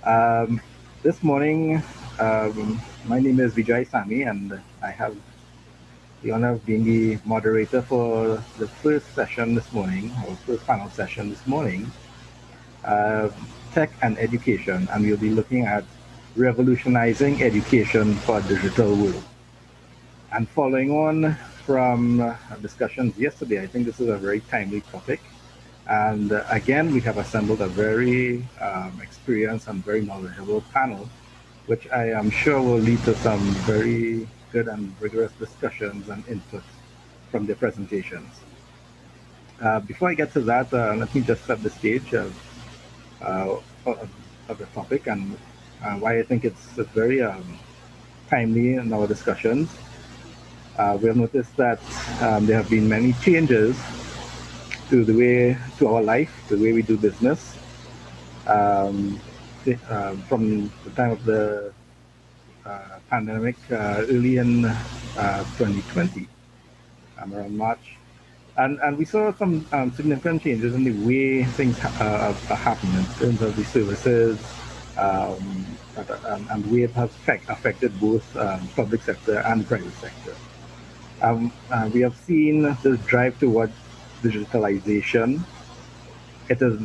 Um, this morning, my name is Vejai Sammy, and I have the honor of being the moderator for the first session this morning, or first panel session this morning, uh, Tech and Education, and we'll be looking at revolutionizing education for a digital world. And following on from discussions yesterday, I think this is a very timely topic. And again, we have assembled a very experienced and very knowledgeable panel, which I am sure will lead to some very good and rigorous discussions and input from their presentations. Before I get to that, let me just set the stage uh, of the topic and why I think it's very timely in our discussions. We'll notice that there have been many changes to our life, the way we do business, um, from the time of the pandemic early in 2020, around March. And we saw some significant changes in the way things are happening in terms of the services and the way it has affected both public sector and private sector. We have seen this drive towards digitalization. It is,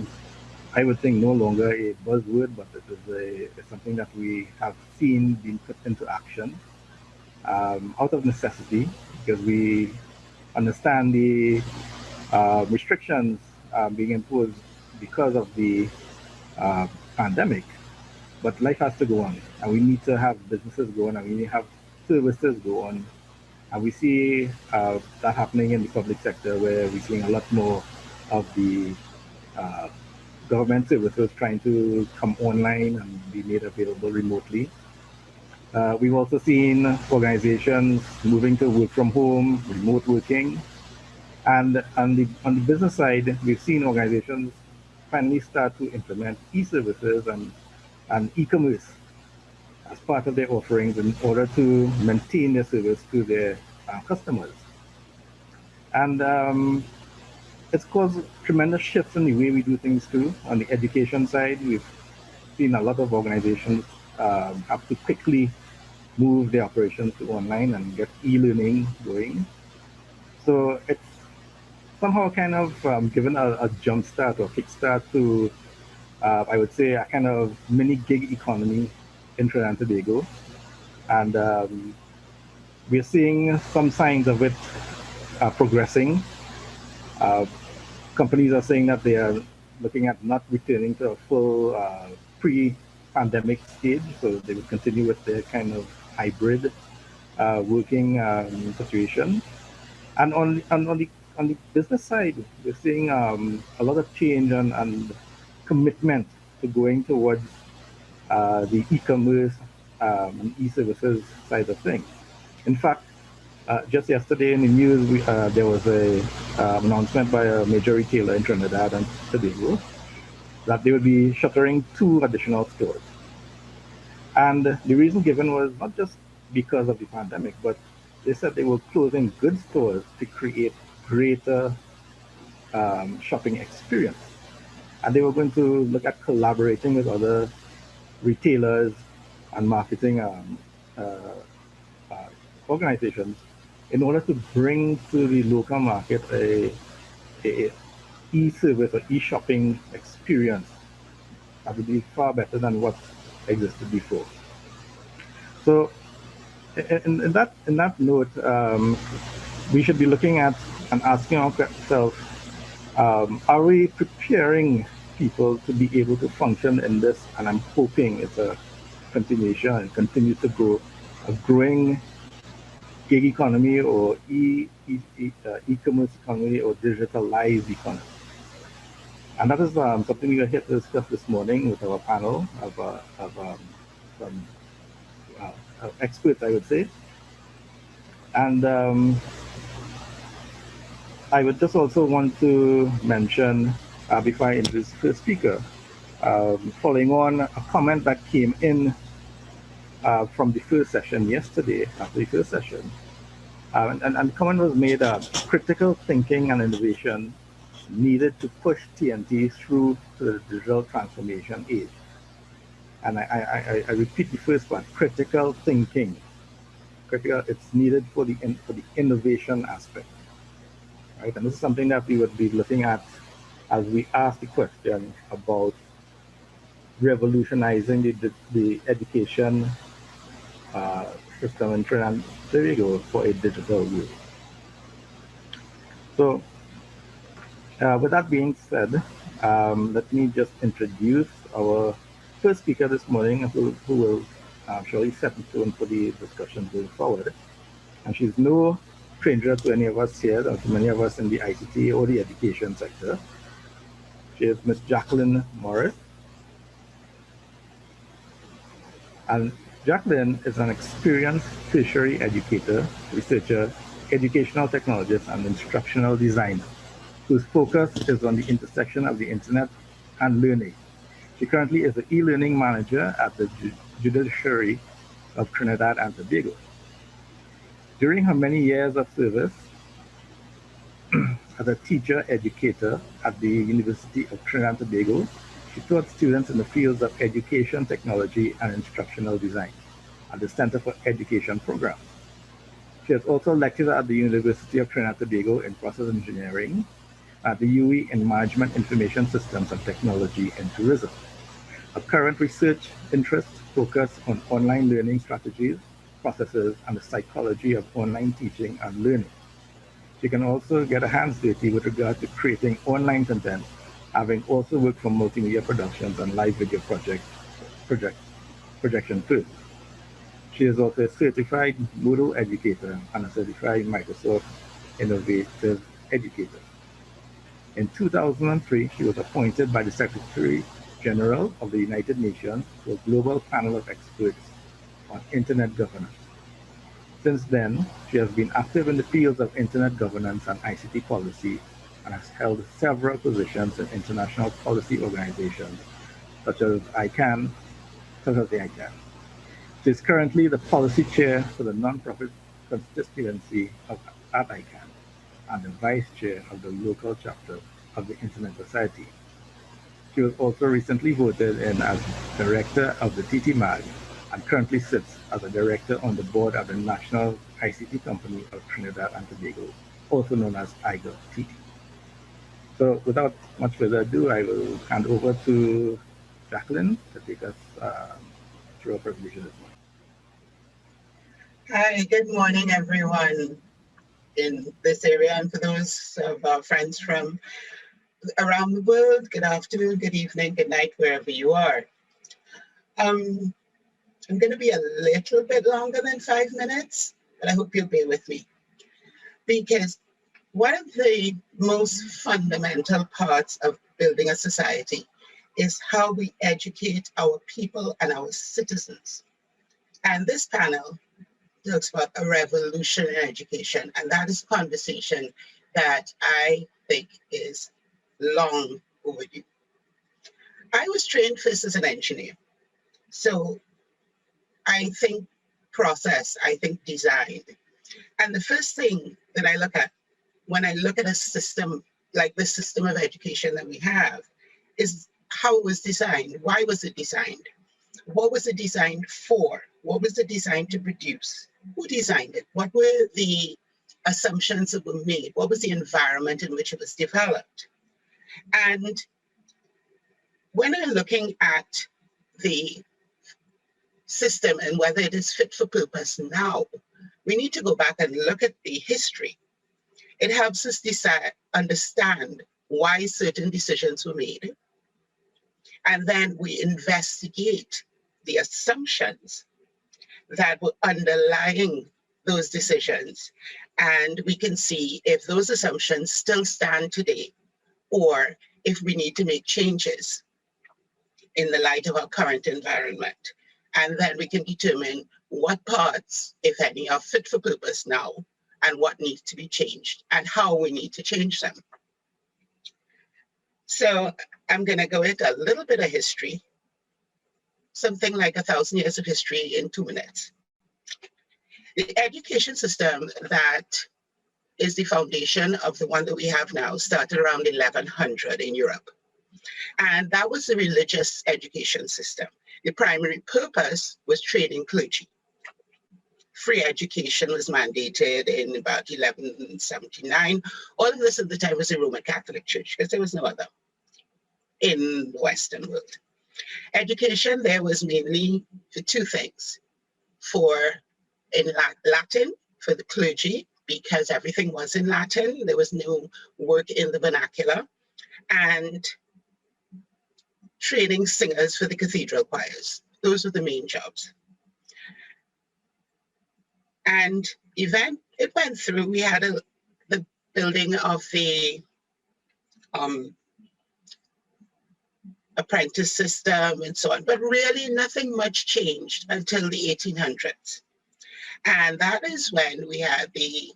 I would think, no longer a buzzword, but it is it's something that we have seen being put into action out of necessity, because we understand the restrictions being imposed because of the uh, pandemic. But life has to go on, and we need to have businesses go on, and we need to have services go on. And we see that happening in the public sector, where we're seeing a lot more of the uh, government services trying to come online and be made available remotely. We've also seen organizations moving to work from home, remote working, and on the business side, we've seen organizations finally start to implement e-services and e-commerce as part of their offerings in order to maintain their service to their customers. And it's caused tremendous shifts in the way we do things too. On the education side, we've seen a lot of organizations have to quickly move their operations to online and get e-learning going. So it's somehow kind of given a jump start or kickstart to, I would say, a kind of mini gig economy in Trinidad and Tobago. And we're seeing some signs of it progressing. Uh, Companies are saying that they are looking at not returning to a full pre-pandemic stage, so they will continue with their kind of hybrid working situation. And on the business side, we're seeing a lot of change and commitment to going towards the e-commerce and e-services side of things. In fact, just yesterday in the news, there was a announcement by a major retailer in Trinidad and Tobago that they would be shuttering 2 additional stores. And the reason given was not just because of the pandemic, but they said they were closing good stores to create greater shopping experience. And they were going to look at collaborating with other retailers and marketing uh, organizations in order to bring to the local market a e-service or e-shopping experience that would be far better than what existed before. So in that note, we should be looking at and asking ourselves, are we preparing people to be able to function in this? And I'm hoping it's a continuation and continue to grow, a growing gig economy or e-commerce economy or digitalized economy. And that is something we are here to discuss this morning with our panel of some experts, I would say. And I would just also want to mention, before I introduce the first speaker, following on a comment that came in from the first session yesterday, after the first session. And the comment was made, critical thinking and innovation needed to push TNT through to the digital transformation age. And I repeat the first one, critical thinking. Critical, it's needed for the innovation aspect, right? And this is something that we would be looking at as we ask the question about revolutionizing the education system in Trinidad and Tobago for a digital world. So with that being said, let me just introduce our first speaker this morning, who will surely set the tone for the discussion going forward. And she's no stranger to any of us here, or to many of us in the I.C.T or the education sector. She is Miss Jacqueline Morris. And Jacqueline is an experienced tertiary educator, researcher, educational technologist, and instructional designer, whose focus is on the intersection of the internet and learning. She currently is the e-learning manager at the Judiciary of Trinidad and Tobago. During her many years of service as a teacher educator at the University of Trinidad and Tobago, she taught students in the fields of education, technology, and instructional design at the Center for Education Programs. She has also lectured at the University of Trinidad and Tobago in process engineering, at the UE in management information systems and technology and tourism. Her current research interests focus on online learning strategies, processes, and the psychology of online teaching and learning. She can also get her hands dirty with regard to creating online content, having also worked for multimedia productions and live video projection firms. She is also a certified Moodle educator and a certified Microsoft Innovative Educator. In 2003, she was appointed by the Secretary General of the United Nations to a global panel of experts on internet governance. Since then, she has been active in the fields of internet governance and I.C.T policy and has held several positions in international policy organizations such as ICANN. She is currently the policy chair for the nonprofit constituency at ICANN and the vice chair of the local chapter of the Internet Society. She was also recently voted in as director of the TTMAG and currently sits as a director on the board of the National I.C.T Company of Trinidad and Tobago, also known as I.C.T. So without much further ado, I will hand over to Jacqueline to take us through our presentation this morning. Hi, good morning, everyone in this area, and for those of our friends from around the world, good afternoon, good evening, good night, wherever you are. I'm going to be a little bit longer than 5 minutes, but I hope you'll bear with me, because one of the most fundamental parts of building a society is how we educate our people and our citizens. And this panel talks about a revolution in education, and that is a conversation that I think is long overdue. I was trained first as an engineer, so I think process, I think design. And the first thing that I look at when I look at a system like the system of education that we have is how it was designed. Why was it designed? What was it designed for? What was it designed to produce? Who designed it? What were the assumptions that were made? What was the environment in which it was developed? And when I'm looking at the system and whether it is fit for purpose now, we need to go back and look at the history. It helps us understand why certain decisions were made. And then we investigate the assumptions that were underlying those decisions. And we can see if those assumptions still stand today, or if we need to make changes in the light of our current environment. And then we can determine what parts, if any, are fit for purpose now, and what needs to be changed, and how we need to change them. So I'm going to go into a little bit of history, something like 1,000 years of history in 2 minutes. The education system that is the foundation of the one that we have now started around 1100 in Europe. And that was the religious education system. The primary purpose was training clergy. Free education was mandated in about 1179. All of this at the time was the Roman Catholic Church, because there was no other in the Western world. Education there was mainly for two things: in Latin for the clergy, because everything was in Latin, there was no work in the vernacular, and training singers for the cathedral choirs. Those were the main jobs. And it went through. We had the building of the apprentice system and so on, but really nothing much changed until the 1800s. And that is when we had the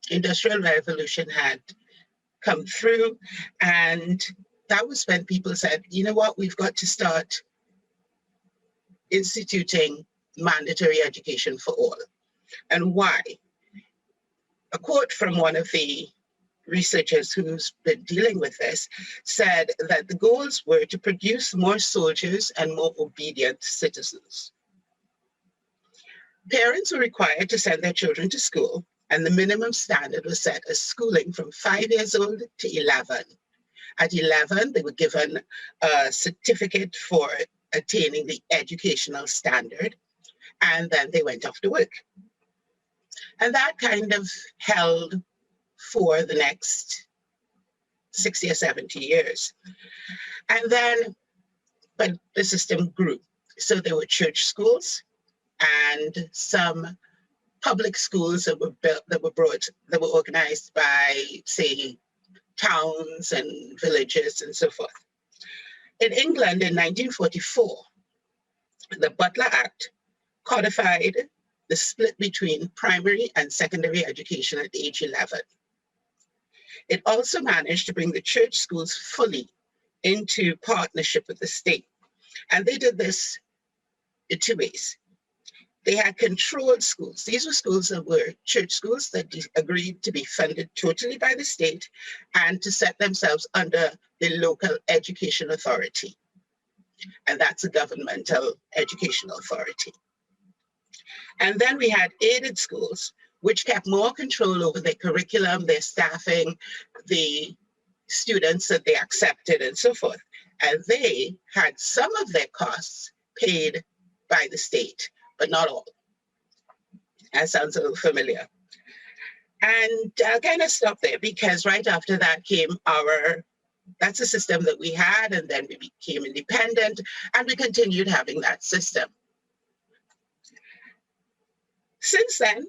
Industrial Revolution had come through, and that was when people said, you know what, we've got to start instituting mandatory education for all. And why? A quote from one of the researchers who's been dealing with this said that the goals were to produce more soldiers and more obedient citizens. Parents were required to send their children to school, and the minimum standard was set as schooling from 5 years old to 11. At 11, they were given a certificate for attaining the educational standard, and then they went off to work. And that kind of held for the next 60 or 70 years. And then, but the system grew. So there were church schools and some public schools that were built, that were organized by, say, towns and villages and so forth. In England in 1944, the Butler Act codified the split between primary and secondary education at age 11. It also managed to bring the church schools fully into partnership with the state. And they did this in two ways. They had controlled schools. These were schools that were church schools that agreed to be funded totally by the state and to set themselves under the local education authority. And that's a governmental educational authority. And then we had aided schools, which kept more control over their curriculum, their staffing, the students that they accepted and so forth. And they had some of their costs paid by the state, but not all. That sounds a little familiar. And I'll kind of stop there because right after that came that's a system that we had, and then we became independent and we continued having that system. Since then,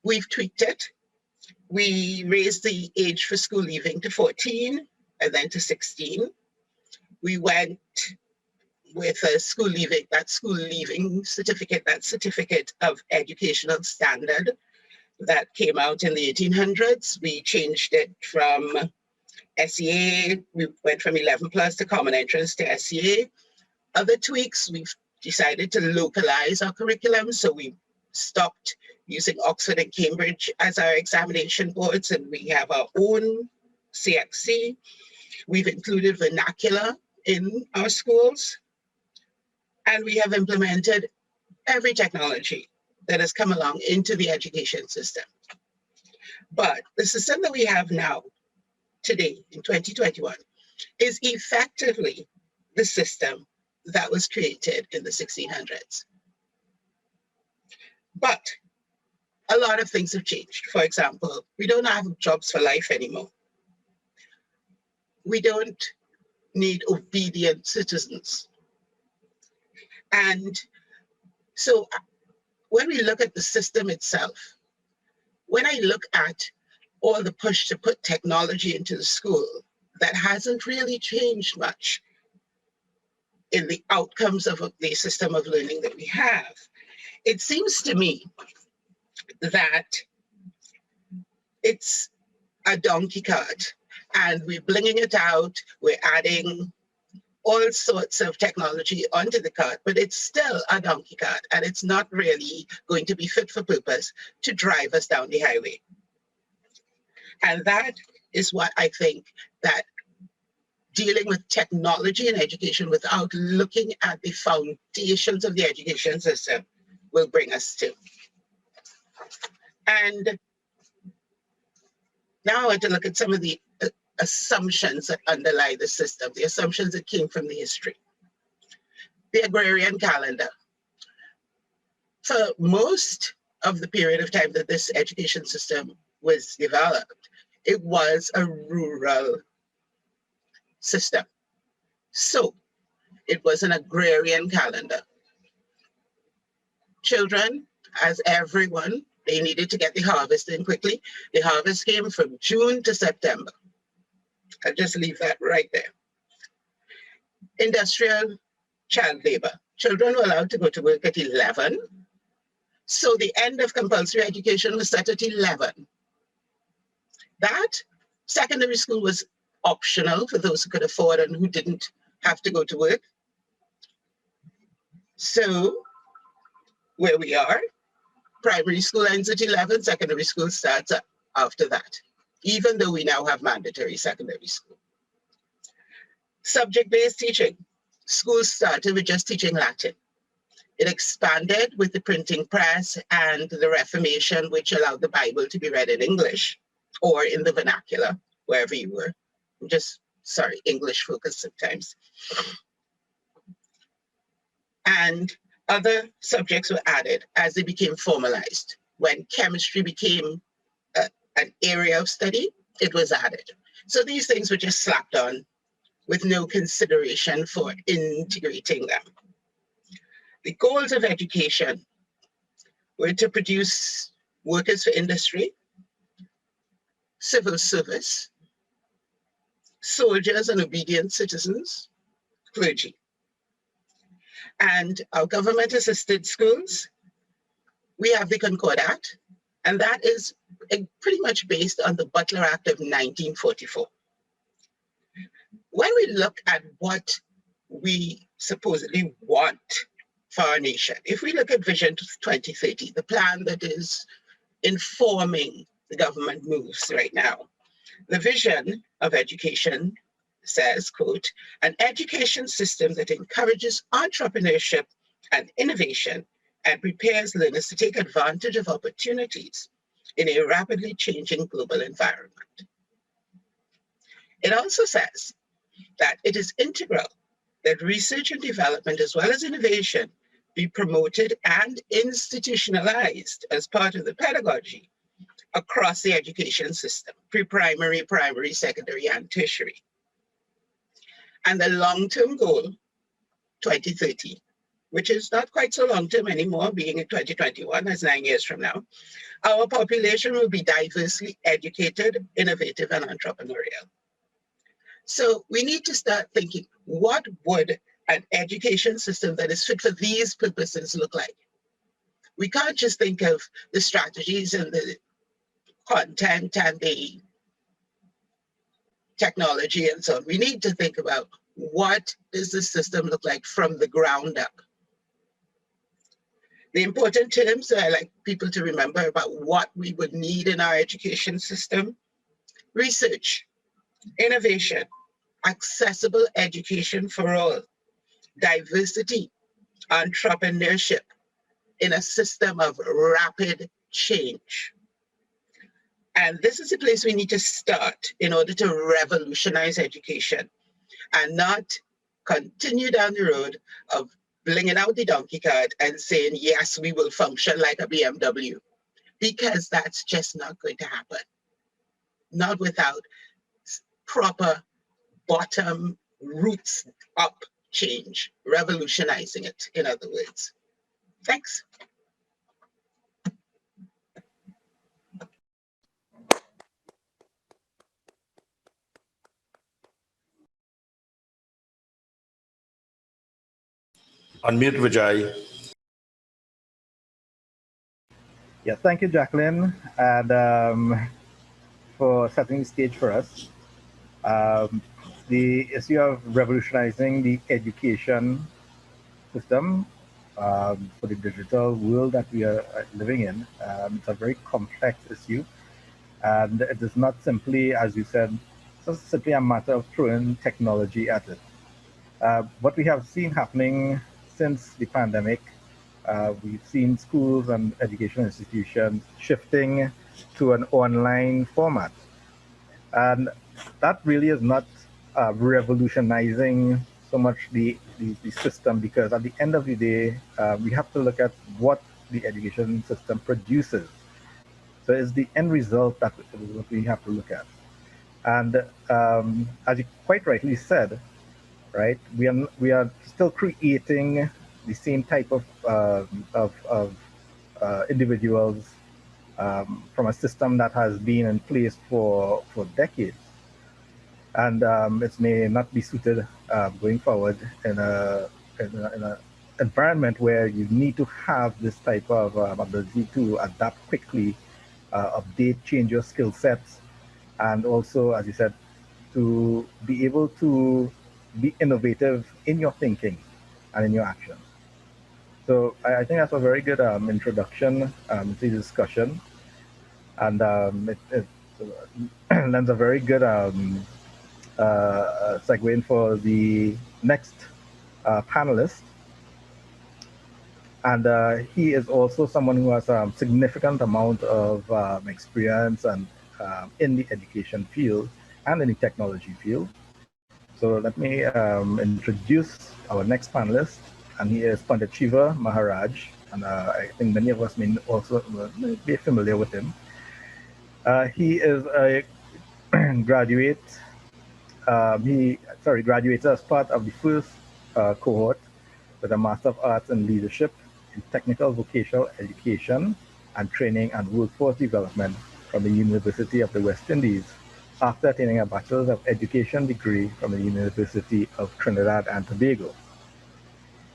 we've tweaked it. We raised the age for school leaving to 14 and then to 16. We went with a school leaving certificate, that certificate of educational standard that came out in the 1800s. We changed it from SEA. We went from 11 plus to common entrance to SEA. Other tweaks, we've decided to localize our curriculum. So we stopped using Oxford and Cambridge as our examination boards, and we have our own CXC. We've included vernacular in our schools, and we have implemented every technology that has come along into the education system. But the system that we have now, today, in 2021, is effectively the system that was created in the 1600s. But a lot of things have changed. For example, we don't have jobs for life anymore. We don't need obedient citizens. And so when we look at the system itself, when I look at all the push to put technology into the school, that hasn't really changed much in the outcomes of the system of learning that we have. It seems to me that it's a donkey cart and we're blinging it out, we're adding all sorts of technology onto the cart, but it's still a donkey cart and it's not really going to be fit for purpose to drive us down the highway. And that is what I think that dealing with technology in education without looking at the foundations of the education system will bring us to. And now I want to look at some of the assumptions that underlie the system, the assumptions that came from the history. The agrarian calendar. For most of the period of time that this education system was developed, it was a rural system. So it was an agrarian calendar. Children, as everyone, they needed to get the harvest in quickly. The harvest came from June to September. I'll just leave that right there. Industrial child labor. Children were allowed to go to work at 11. So the end of compulsory education was set at 11. That secondary school was optional for those who could afford and who didn't have to go to work. So where we are, primary school ends at 11, secondary school starts after that, even though we now have mandatory secondary school. Subject-based teaching. Schools started with just teaching Latin. It expanded with the printing press and the Reformation, which allowed the Bible to be read in English or in the vernacular, wherever you were. English focused sometimes. And other subjects were added as they became formalized. When chemistry became an area of study, it was added. So these things were just slapped on with no consideration for integrating them. The goals of education were to produce workers for industry, civil service, soldiers and obedient citizens, clergy. And our government-assisted schools, we have the Concord Act, and that is pretty much based on the Butler Act of 1944. When we look at what we supposedly want for our nation, if we look at Vision 2030, the plan that is informing the government moves right now, the vision of education says, quote, an education system that encourages entrepreneurship and innovation and prepares learners to take advantage of opportunities in a rapidly changing global environment. It also says that it is integral that research and development as well as innovation be promoted and institutionalized as part of the pedagogy across the education system, pre-primary, primary, secondary, and tertiary. And the long-term goal, 2030, which is not quite so long-term anymore, being in 2021, that's 9 years from now, our population will be diversely educated, innovative, and entrepreneurial. So we need to start thinking, what would an education system that is fit for these purposes look like? We can't just think of the strategies and the content and the technology and so on. We need to think about what does the system look like from the ground up. The important terms that I like people to remember about what we would need in our education system: research, innovation, accessible education for all, diversity, entrepreneurship in a system of rapid change. And this is a place we need to start in order to revolutionize education and not continue down the road of blinging out the donkey cart and saying, yes, we will function like a BMW, because that's just not going to happen. Not without proper bottom roots up change, revolutionizing it, in other words. Thanks. Unmute Vejai. Yes, thank you, Jacqueline, and for setting the stage for us. The issue of revolutionizing the education system for the digital world that we are living in, it's a very complex issue, and it is not simply, as you said, just simply a matter of throwing technology at it. What we have seen happening since the pandemic, we've seen schools and educational institutions shifting to an online format. And that really is not revolutionizing so much the system, because at the end of the day, we have to look at what the education system produces. So it's the end result that what we have to look at. And as you quite rightly said, right, we are still creating the same type of individuals from a system that has been in place for decades, and it may not be suited going forward in a environment where you need to have this type of ability to adapt quickly, update, change your skill sets, and also, as you said, to be able to be innovative in your thinking and in your actions. So I think that's a very good introduction to the discussion, and it lends a very good segue in for the next panelist. And he is also someone who has a significant amount of experience and in the education field and in the technology field. So let me introduce our next panelist, and he is Pandit Shiva Maharaj, and I think many of us may also be familiar with him. He is a graduate. He graduated as part of the first cohort with a Master of Arts in Leadership in Technical Vocational Education and Training and Workforce Development from the University of the West Indies, after attaining a Bachelor's of Education degree from the University of Trinidad and Tobago.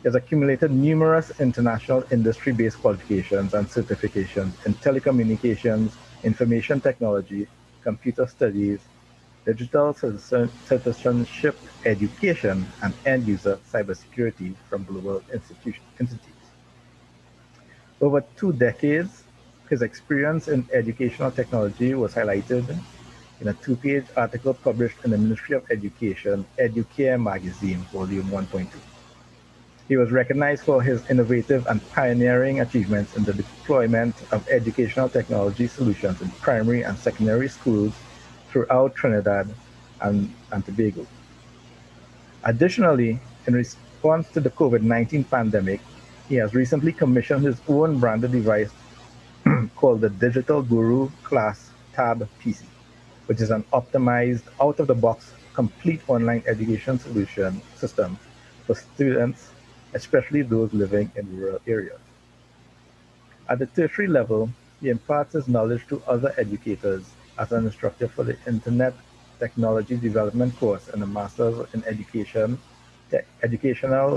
He has accumulated numerous international industry-based qualifications and certifications in telecommunications, information technology, computer studies, digital citizenship education, and end-user cybersecurity from global institutes. Over 2 decades, his experience in educational technology was highlighted in a 2-page article published in the Ministry of Education, Educare magazine, volume 1.2. He was recognized for his innovative and pioneering achievements in the deployment of educational technology solutions in primary and secondary schools throughout Trinidad and Tobago. Additionally, in response to the COVID-19 pandemic, he has recently commissioned his own branded device called the Digital Guru Class Tab PC, which is an optimized, out-of-the-box, complete online education solution system for students, especially those living in rural areas. At the tertiary level, he imparts his knowledge to other educators as an instructor for the Internet Technology Development course in the Masters in Educational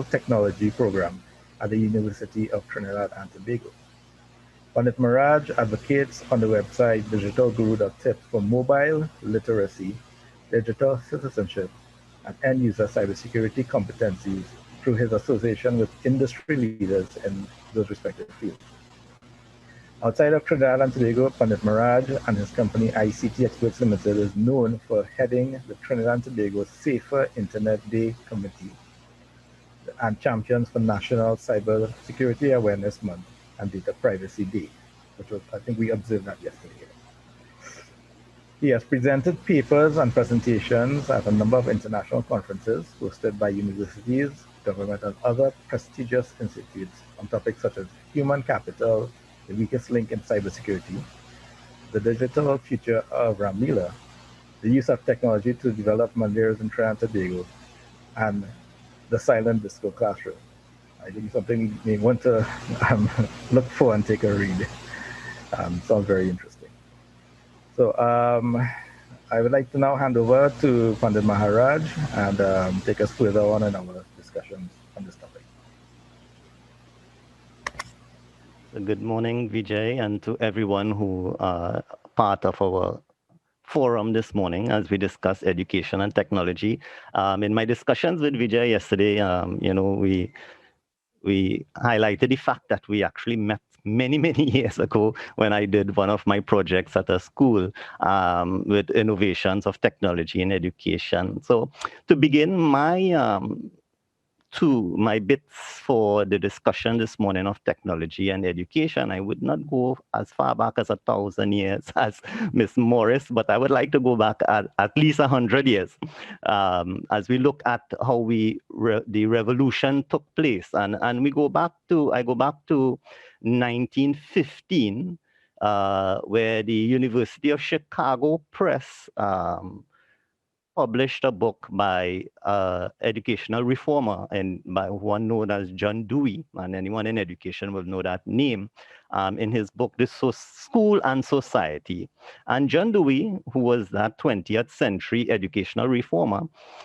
Technology program at the University of Trinidad and Tobago. Pandit Maharaj advocates on the website digitalguru.tip for mobile literacy, digital citizenship, and end-user cybersecurity competencies through his association with industry leaders in those respective fields. Outside of Trinidad and Tobago, Pandit Maharaj and his company I.C.T. Expertz Limited is known for heading the Trinidad and Tobago Safer Internet Day Committee and champions for National Cyber Security Awareness Month and Data Privacy Day, which was, I think we observed that yesterday. He has presented papers and presentations at a number of international conferences hosted by universities, government, and other prestigious institutes on topics such as human capital, the weakest link in cybersecurity, the digital future of Ramila, the use of technology to develop Moderators in Trinidad and Tobago, and the silent disco classroom. I think something you may want to look for and take a read. Sounds very interesting. So I would like to now hand over to Pandit Maharaj and take us further on in our discussions on this topic. Good morning, Vejai, and to everyone who are part of our forum this morning as we discuss education and technology. In my discussions with Vejai yesterday, we highlighted the fact that we actually met many, many years ago when I did one of my projects at a school with innovations of technology in education. So to begin my bits for the discussion this morning of technology and education, I would not go as far back as 1,000 years as Miss Morris, but I would like to go back at least 100 years as we look at how the revolution took place. And I go back to 1915, where the University of Chicago Press published a book by educational reformer and by one known as John Dewey, and anyone in education will know that name, in his book, School and Society. And John Dewey, who was that 20th century educational reformer,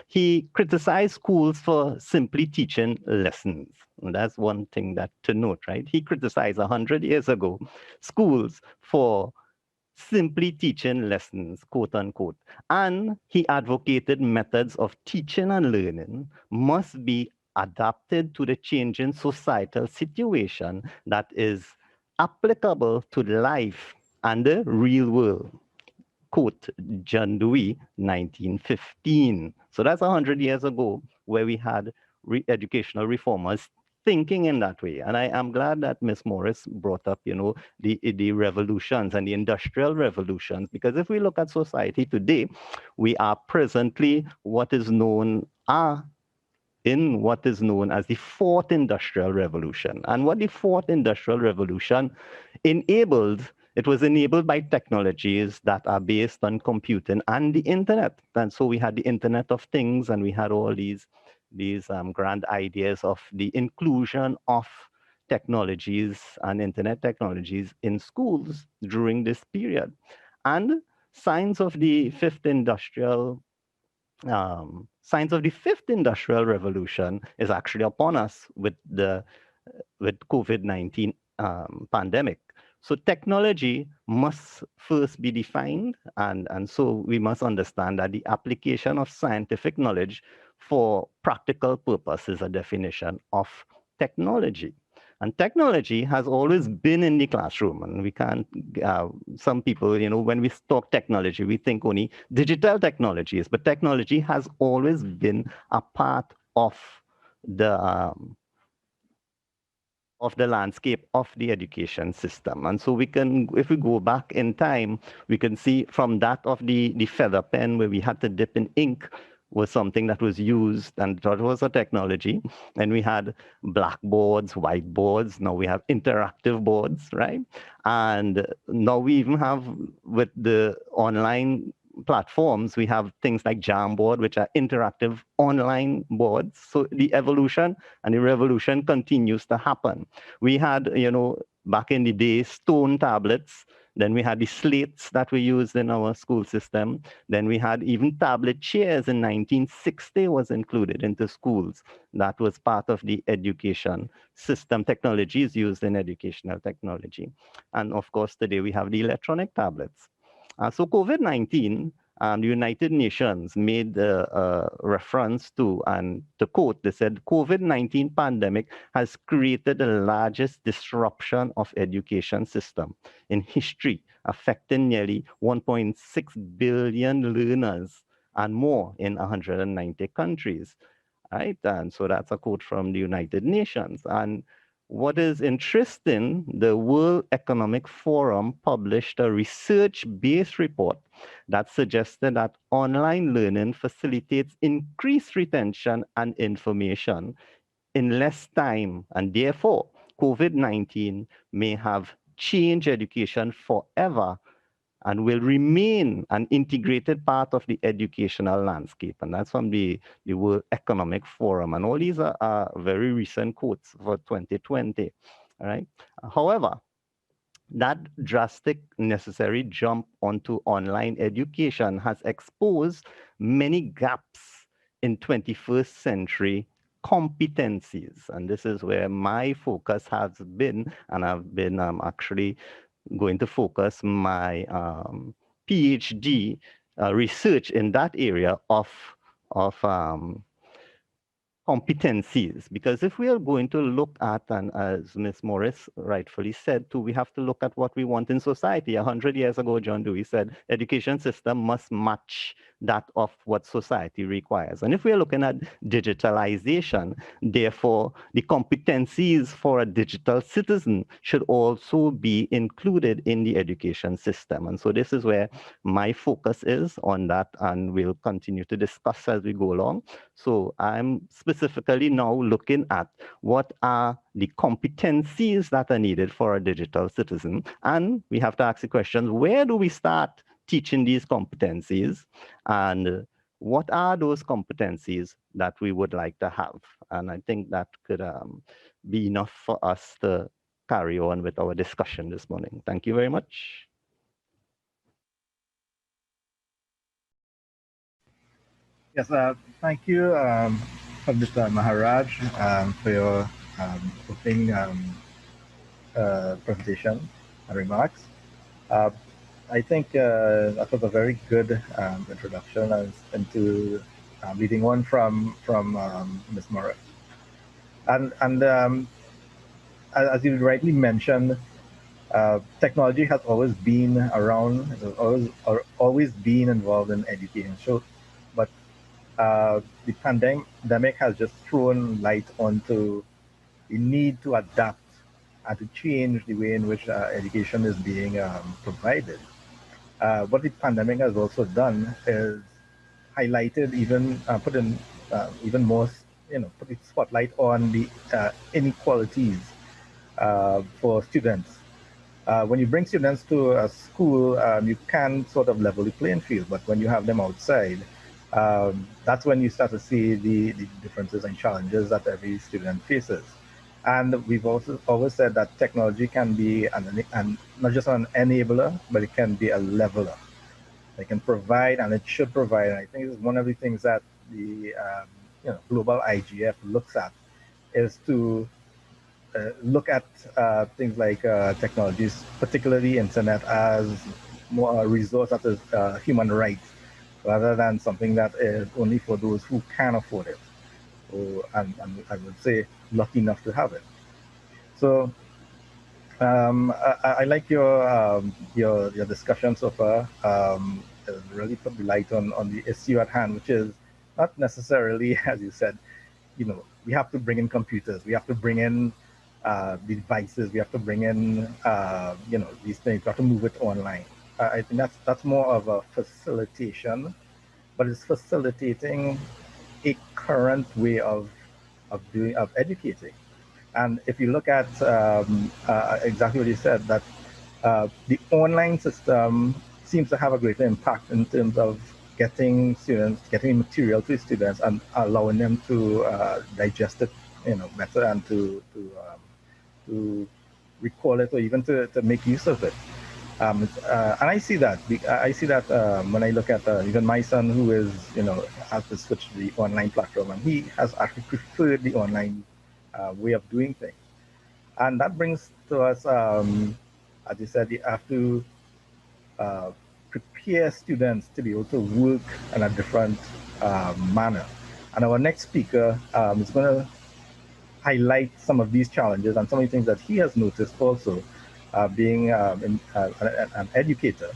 he criticized schools for simply teaching lessons. And that's one thing that to note, right? He criticized 100 years ago schools for simply teaching lessons, quote unquote. And he advocated methods of teaching and learning must be adapted to the changing societal situation that is applicable to life and the real world. Quote John Dewey, 1915. So that's 100 years ago where we had educational reformers thinking in that way. And I am glad that Ms. Morris brought up, the revolutions and the industrial revolutions, because if we look at society today, we are presently in what is known as the fourth industrial revolution. And what the fourth industrial revolution it was enabled by technologies that are based on computing and the internet. And so we had the Internet of Things, and we had all these grand ideas of the inclusion of technologies and internet technologies in schools during this period. And signs of the fifth industrial revolution is actually upon us with COVID-19 pandemic. So technology must first be defined, and so we must understand that the application of scientific knowledge for practical purpose is a definition of technology. And technology has always been in the classroom, and we can't, some people, when we talk technology, we think only digital technologies, but technology has always been a part of the landscape of the education system. And so we can, if we go back in time, we can see from that of the feather pen where we had to dip in ink was something that was used, and that was a technology. And we had blackboards, whiteboards. Now we have interactive boards, right? And now we even have, with the online platforms, we have things like Jamboard, which are interactive online boards. So the evolution and the revolution continues to happen. We had, back in the day, stone tablets. Then we had the slates that we used in our school system. Then we had even tablet chairs in 1960 was included into schools. That was part of the education system technologies used in educational technology. And of course, today we have the electronic tablets. So COVID-19, the United Nations made a reference to, and to quote, they said, COVID-19 pandemic has created the largest disruption of education system in history, affecting nearly 1.6 billion learners and more in 190 countries, right? And so that's a quote from the United Nations. And what is interesting, the World Economic Forum published a research-based report that suggested that online learning facilitates increased retention and information in less time, and therefore COVID-19 may have changed education forever and will remain an integrated part of the educational landscape. And that's from the World Economic Forum. And all these are very recent quotes for 2020, all right? However, that drastic necessary jump onto online education has exposed many gaps in 21st century competencies. And this is where my focus has been, and I've been actually going to focus my PhD research in that area of competencies, because if we are going to look at, and as Ms. Morris rightfully said too, we have to look at what we want in society. 100 years ago, John Dewey said, education system must match that of what society requires. And if we are looking at digitalization, therefore, the competencies for a digital citizen should also be included in the education system. And so this is where my focus is on that, and we'll continue to discuss as we go along. So I'm specifically now looking at what are the competencies that are needed for a digital citizen. And we have to ask the question, where do we start teaching these competencies? And what are those competencies that we would like to have? And I think that could be enough for us to carry on with our discussion this morning. Thank you very much. Yes, thank you, Mr. Maharaj, for your opening presentation and remarks. I think that was a very good introduction into leading on from Ms. Morris. And as you rightly mentioned, technology has always been around, always been involved in education. So, but the pandemic has just thrown light onto the need to adapt and to change the way in which education is being provided. What the pandemic has also done is highlighted, put in even more, put the spotlight on the inequalities for students. When you bring students to a school, you can sort of level the playing field, but when you have them outside, that's when you start to see the differences and challenges that every student faces. And we've also always said that technology can be not just an enabler, but it can be a leveler. It can provide, and it should provide. And I think this is one of the things that the global IGF looks at, is to look at things like technologies, particularly internet, as more a resource that is human rights, rather than something that is only for those who can afford it, and I would say lucky enough to have it. So I like your discussion so far. It really put the light on the issue at hand, which is not necessarily, as you said, we have to bring in computers, we have to bring in the devices, we have to bring in these things, we have to move it online. I think that's more of a facilitation, but it's facilitating a current way of educating. And if you look at exactly what you said, that the online system seems to have a greater impact in terms of getting material to students and allowing them to digest it, better, and to recall it, or even to make use of it. And I see that. When I look at even my son, who is, has to switch to the online platform, and he has actually preferred the online way of doing things. And that brings to us, as you said, you have to prepare students to be able to work in a different manner. And our next speaker is going to highlight some of these challenges and some of the things that he has noticed also, being an educator,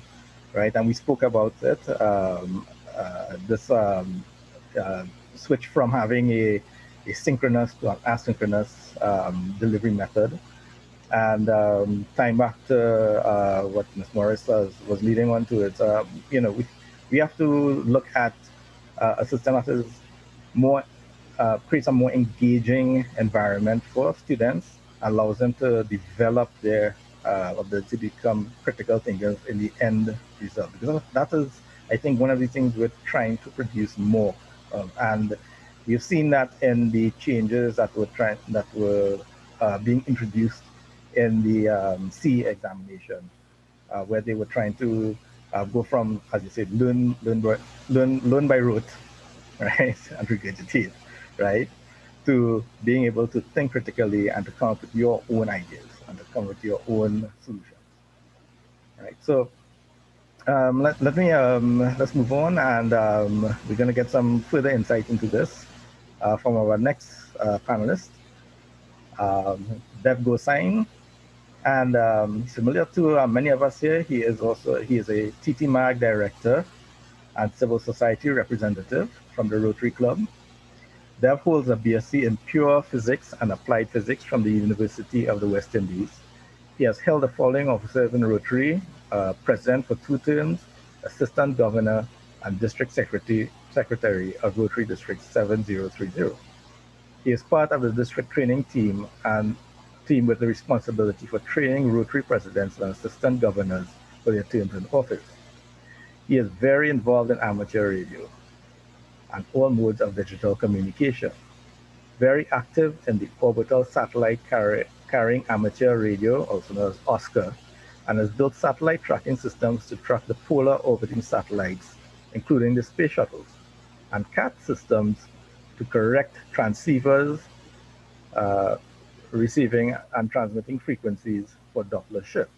right? And we spoke about it, this switch from having a synchronous to an asynchronous delivery method. And tying back to what Ms. Morris was leading on to it, we have to look at a system that is more, creates a more engaging environment for students, allows them to develop their ability to become critical thinkers in the end result. Because that is, I think, one of the things we're trying to produce more of. And we've seen that in the changes that were being introduced in the C examination, where they were trying to go from, as you said, learn by rote, right, and regurgitate, right, to being able to think critically and to come up with your own ideas and to come up with your own solutions, right? So let's move on, and we're going to get some further insight into this. from our next panelist, Gosine. And similar to many of us here, he is a TTMAG director and civil society representative from the Rotary Club. Dev holds a BSc in pure physics and applied physics from the University of the West Indies. He has held the following offices in Rotary: president for 2 terms, assistant governor, and district secretary of Rotary District 7030. He is part of the district training team and team with the responsibility for training Rotary presidents and assistant governors for their terms in office. He is very involved in amateur radio and all modes of digital communication. Very active in the orbital satellite carrying amateur radio, also known as OSCAR, and has built satellite tracking systems to track the polar orbiting satellites, including the space shuttles, and CAT systems to correct transceivers, receiving and transmitting frequencies for Doppler shift.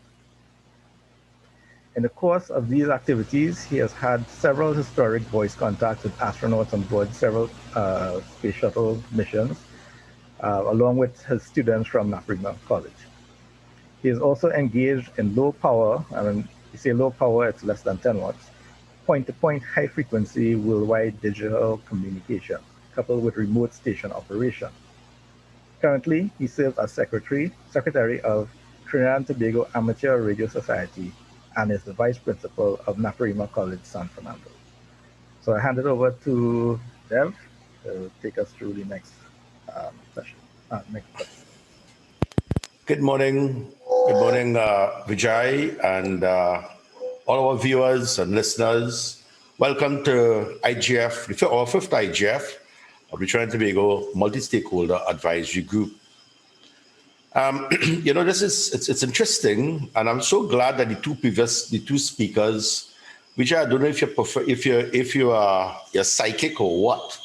In the course of these activities, he has had several historic voice contacts with astronauts on board several space shuttle missions, along with his students from Naparima College. He is also engaged in low power, and when you say low power, it's less than 10 watts, point-to-point high frequency worldwide digital communication, coupled with remote station operation. Currently, he serves as secretary of Trinidad and Tobago Amateur Radio Society and is the vice principal of Naparima College, San Fernando. So I hand it over to Dev to take us through the next session. Next question. Good morning. Good morning, Vejai, and all our viewers and listeners. Welcome to IGF, our 5th IGF of the Trinidad and Tobago Multi-Stakeholder Advisory Group. It's interesting, and I'm so glad that the two speakers, which I don't know if you're psychic or what,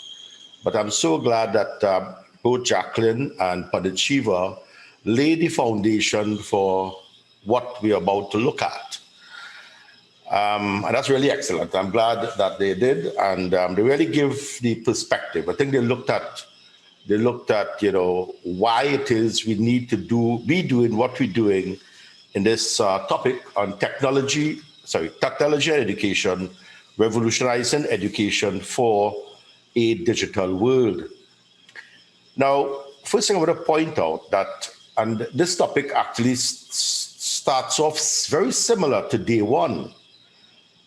but I'm so glad that both Jacqueline and Panelists Shiva laid the foundation for what we are about to look at. And that's really excellent. I'm glad that they did, and they really give the perspective. I think they looked at why it is we need to be doing what we're doing in this topic on technology and education, revolutionizing education for a digital world. Now, first thing I want to point out that, and this topic actually starts off very similar to day one,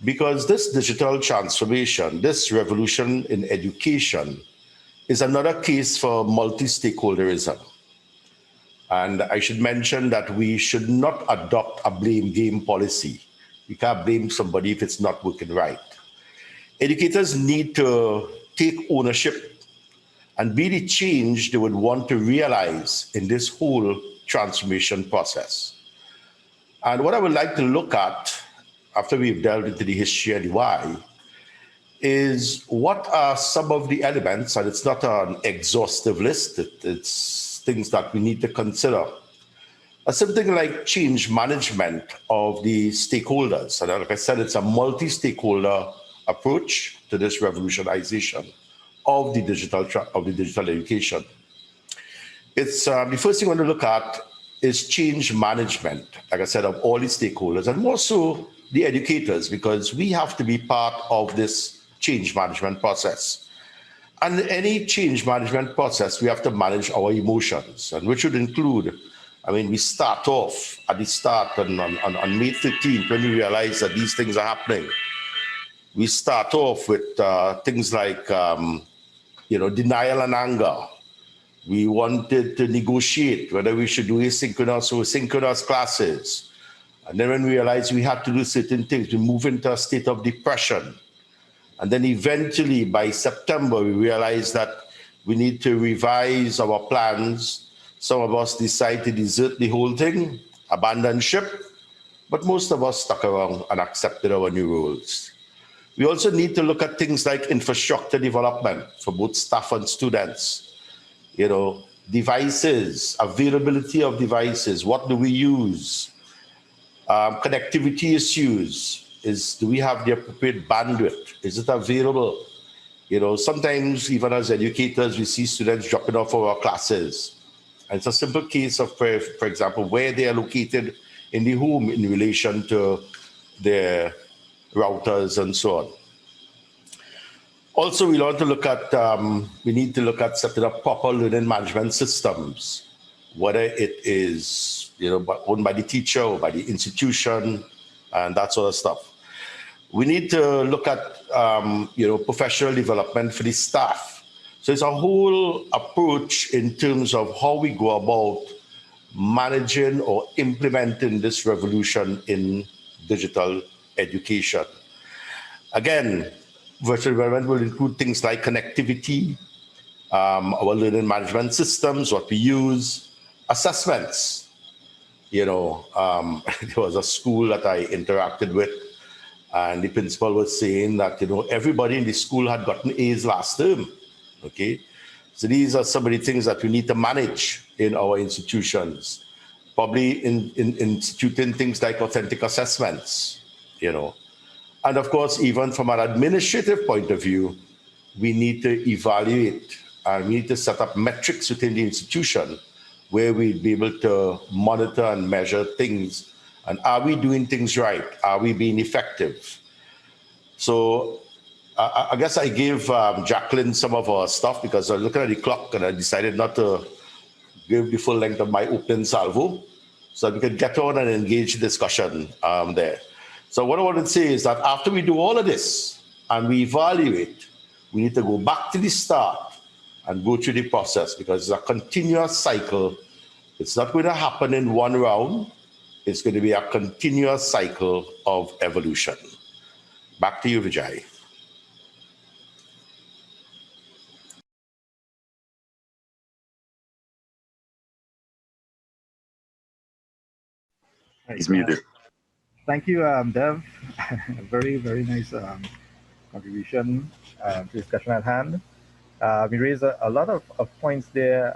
because this digital transformation, this revolution in education, is another case for multi-stakeholderism. And I should mention that we should not adopt a blame game policy. We can't blame somebody if it's not working right. Educators need to take ownership and be the change they would want to realize in this whole transformation process. And what I would like to look at, after we've delved into the history and the why, is what are some of the elements, and it's not an exhaustive list, it's things that we need to consider. Something like change management of the stakeholders. And like I said, it's a multi-stakeholder approach to this revolutionization of the digital education. It's the first thing I want to look at is change management, like I said, of all the stakeholders, and more so the educators, because we have to be part of this change management process. And any change management process, we have to manage our emotions, and which would include, we start off at the start on May 13th when we realize that these things are happening. We start off with things like, denial and anger. We wanted to negotiate whether we should do asynchronous or synchronous classes. And then when we realized we had to do certain things, we move into a state of depression. And then eventually by September, we realized that we need to revise our plans. Some of us decide to desert the whole thing, abandon ship, but most of us stuck around and accepted our new roles. We also need to look at things like infrastructure development for both staff and students. Devices, availability of devices, what do we use? Connectivity issues. Do we have the appropriate bandwidth? Is it available? You know, sometimes even as educators, we see students dropping off our classes. And it's a simple case of, for example, where they are located in the home in relation to their routers and so on. Also, we need to look at setting up proper learning management systems, whether it is, you know, owned by the teacher or by the institution and that sort of stuff. We need to look at, you know, professional development for the staff. So it's a whole approach in terms of how we go about managing or implementing this revolution in digital education. Again, virtual environment will include things like connectivity, our learning management systems, what we use, assessments. You know, there was a school that I interacted with, and the principal was saying that, you know, everybody in the school had gotten A's last term, okay? So these are some of the things that we need to manage in our institutions, probably in instituting things like authentic assessments, you know. And of course, even from an administrative point of view, we need to evaluate and we need to set up metrics within the institution where we'd be able to monitor and measure things. And are we doing things right? Are we being effective? So I guess I gave Jacqueline some of our stuff because I was looking at the clock and I decided not to give the full length of my opening salvo so that we could get on and engage discussion there. So what I want to say is that after we do all of this and we evaluate, we need to go back to the start and go through the process because it's a continuous cycle. It's not going to happen in one round. It's going to be a continuous cycle of evolution. Back to you, Vejai. He's muted. Thank you, Dev. Very, very nice contribution to the discussion at hand. We raised a lot of points there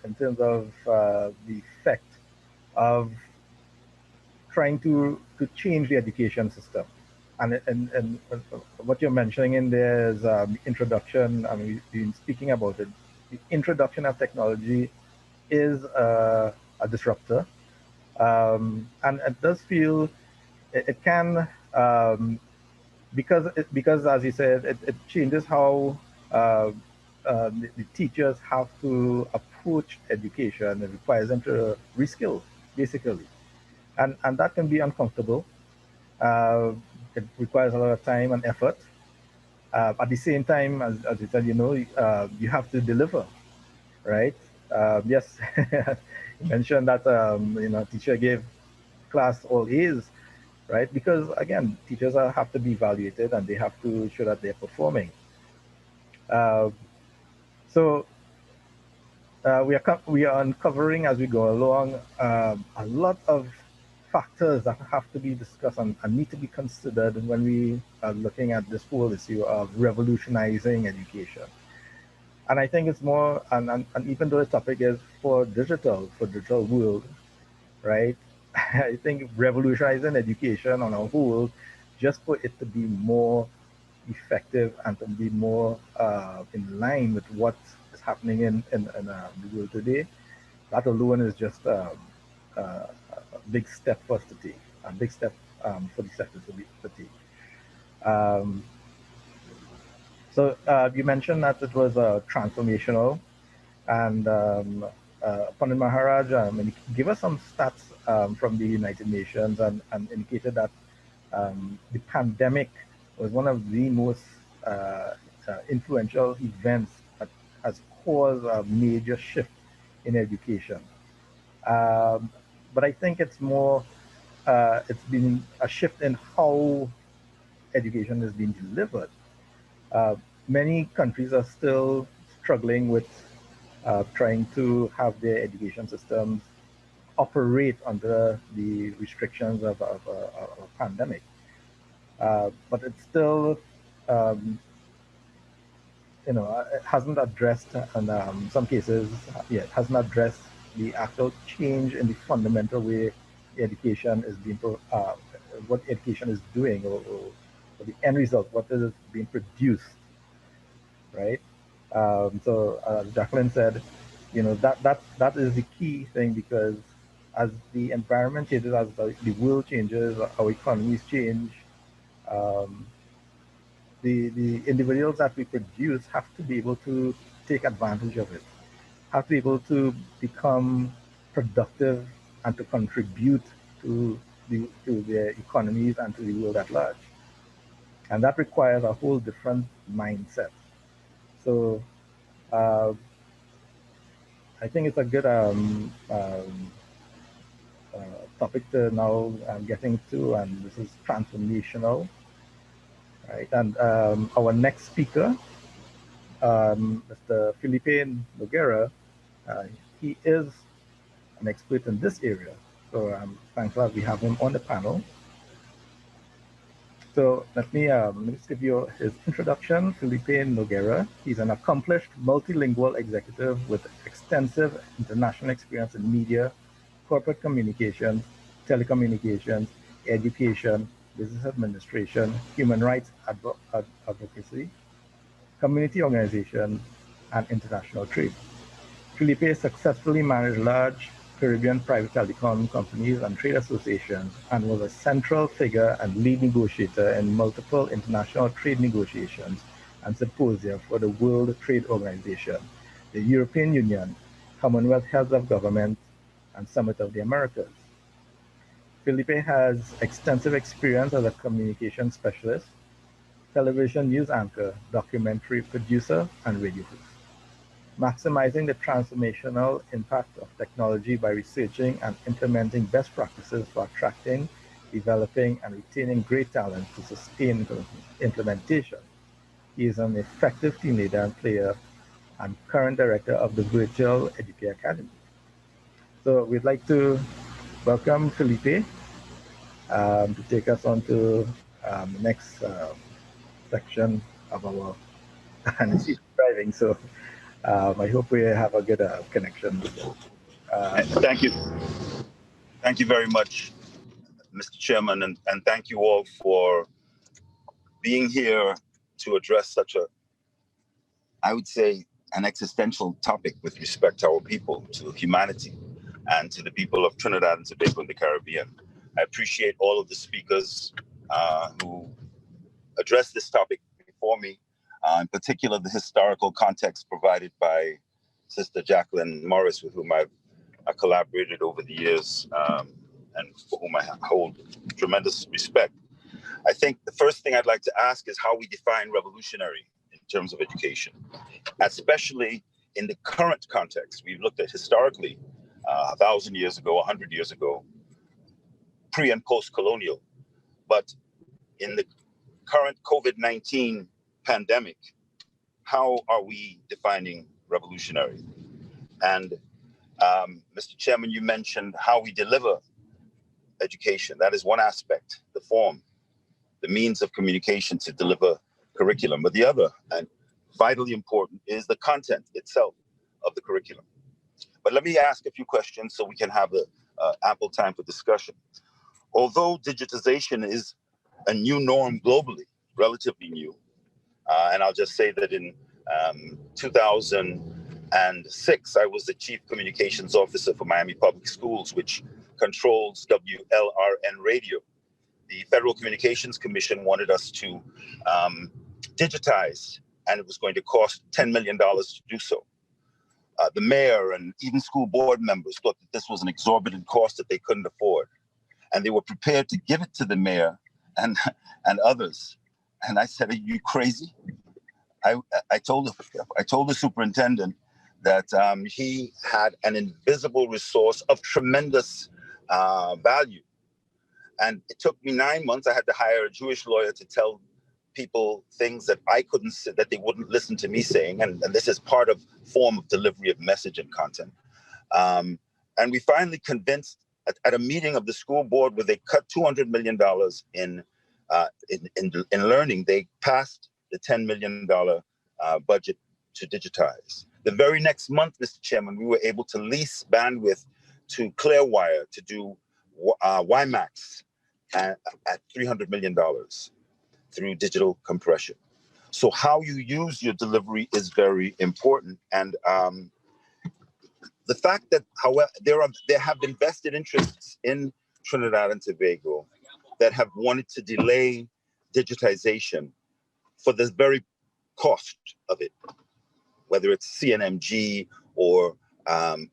in terms of the effect of trying to change the education system. And what you're mentioning in there is the introduction. I mean, we've been speaking about it. The introduction of technology is a disruptor. And it does feel it can, because as you said, it changes how the teachers have to approach education. It requires them to reskill, basically. And that can be uncomfortable. It requires a lot of time and effort. At the same time, as you said, you know, you have to deliver, right? Yes, you mentioned that, you know, teacher gave class all A's, right? Because again, teachers have to be evaluated and they have to show that they're performing. So we are uncovering as we go along a lot of factors that have to be discussed and need to be considered when we are looking at this whole issue of revolutionizing education. And I think it's more, and even though the topic is for digital world, right? I think revolutionizing education on a whole, just for it to be more effective and to be more in line with what is happening in the world today, that alone is just a big step for us to take, a big step for the sector to take. So you mentioned that it was transformational, and Pandit Maharaj gave us some stats from the United Nations and indicated that the pandemic was one of the most influential events that has caused a major shift in education. But I think it's more, it's been a shift in how education is being delivered. Many countries are still struggling with trying to have their education systems operate under the restrictions of a pandemic. But it's still, you know, it hasn't addressed, and some cases, yeah, it hasn't addressed the actual change in the fundamental way education is being, what education is doing, or the end result, what is being produced. right? So as Jacqueline said, that is the key thing, because as the environment changes, as the world changes, our economies change, um, the individuals that we produce have to be able to take advantage of it, have to be able to become productive and to contribute to their economies and to the world at large. And that requires a whole different mindset. So uh, I think it's a good topic to now getting to, and this is transformational, right? And our next speaker, Mr. Philippe Nogueira, uh, he is an expert in this area. So I'm thankful that we have him on the panel. So let me just give you his introduction. Philippe Nogueira. He's an accomplished multilingual executive with extensive international experience in media, corporate communications, telecommunications, education, business administration, human rights advocacy, community organization, and international trade. Felipe successfully managed large Caribbean private telecom companies and trade associations, and was a central figure and lead negotiator in multiple international trade negotiations and symposia for the World Trade Organization, the European Union, Commonwealth Heads of Government, and Summit of the Americas. Felipe has extensive experience as a communication specialist, television news anchor, documentary producer, and radio host, maximizing the transformational impact of technology by researching and implementing best practices for attracting, developing, and retaining great talent to sustain implementation. He is an effective team leader and player and current director of the Virtual Educate Academy. So we'd like to welcome Felipe to take us on to the next section of our, and he's driving, so I hope we have a good connection. Thank you. Thank you very much, Mr. Chairman, and thank you all for being here to address such a, I would say, an existential topic with respect to our people, to humanity, and to the people of Trinidad and Tobago and the Caribbean. I appreciate all of the speakers who addressed this topic before me, in particular the historical context provided by Sister Jacqueline Morris, with whom I collaborated over the years, and for whom I hold tremendous respect. I think the first thing I'd like to ask is how we define revolutionary in terms of education, especially in the current context. We've looked at historically, 1,000 years ago, 100 years ago, pre and post-colonial. But in the current COVID-19 pandemic, how are we defining revolutionary? And Mr. Chairman, you mentioned how we deliver education. That is one aspect, the form, the means of communication to deliver curriculum. But the other, and vitally important, is the content itself of the curriculum. But let me ask a few questions so we can have ample time for discussion. Although digitization is a new norm globally, relatively new, and I'll just say that in 2006, I was the Chief Communications Officer for Miami Public Schools, which controls WLRN radio. The Federal Communications Commission wanted us to digitize, and it was going to cost $10 million to do so. The mayor and even school board members thought that this was an exorbitant cost that they couldn't afford. And they were prepared to give it to the mayor and others. And I said, "Are you crazy?" I told the superintendent that he had an invisible resource of tremendous value. And it took me 9 months. I had to hire a Jewish lawyer to tell people things that I couldn't say, that they wouldn't listen to me saying. And this is part of form of delivery of message and content. And we finally convinced at a meeting of the school board where they cut $200 million in learning, they passed the $10 million budget to digitize. The very next month, Mr. Chairman, we were able to lease bandwidth to Clearwire to do WiMAX at $300 million through digital compression. So how you use your delivery is very important. And the fact that, however, there have been vested interests in Trinidad and Tobago that have wanted to delay digitization for the very cost of it, whether it's CNMG or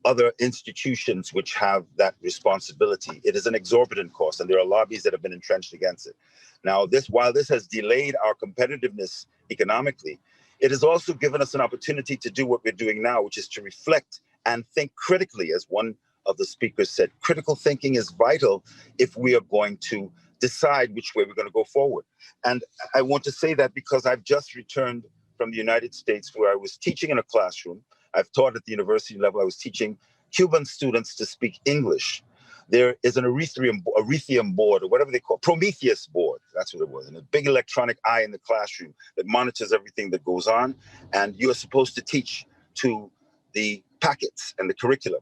other institutions which have that responsibility. It is an exorbitant cost, and there are lobbies that have been entrenched against it. Now, while this has delayed our competitiveness economically, it has also given us an opportunity to do what we're doing now, which is to reflect and think critically. As one of the speakers said, critical thinking is vital if we are going to decide which way we're going to go forward. And I want to say that because I've just returned from the United States, where I was teaching in a classroom. I've taught at the university level. I was teaching Cuban students to speak English. There is an Erythrium board, or whatever they call it, Prometheus board, that's what it was, and a big electronic eye in the classroom that monitors everything that goes on. And you are supposed to teach to the packets and the curriculum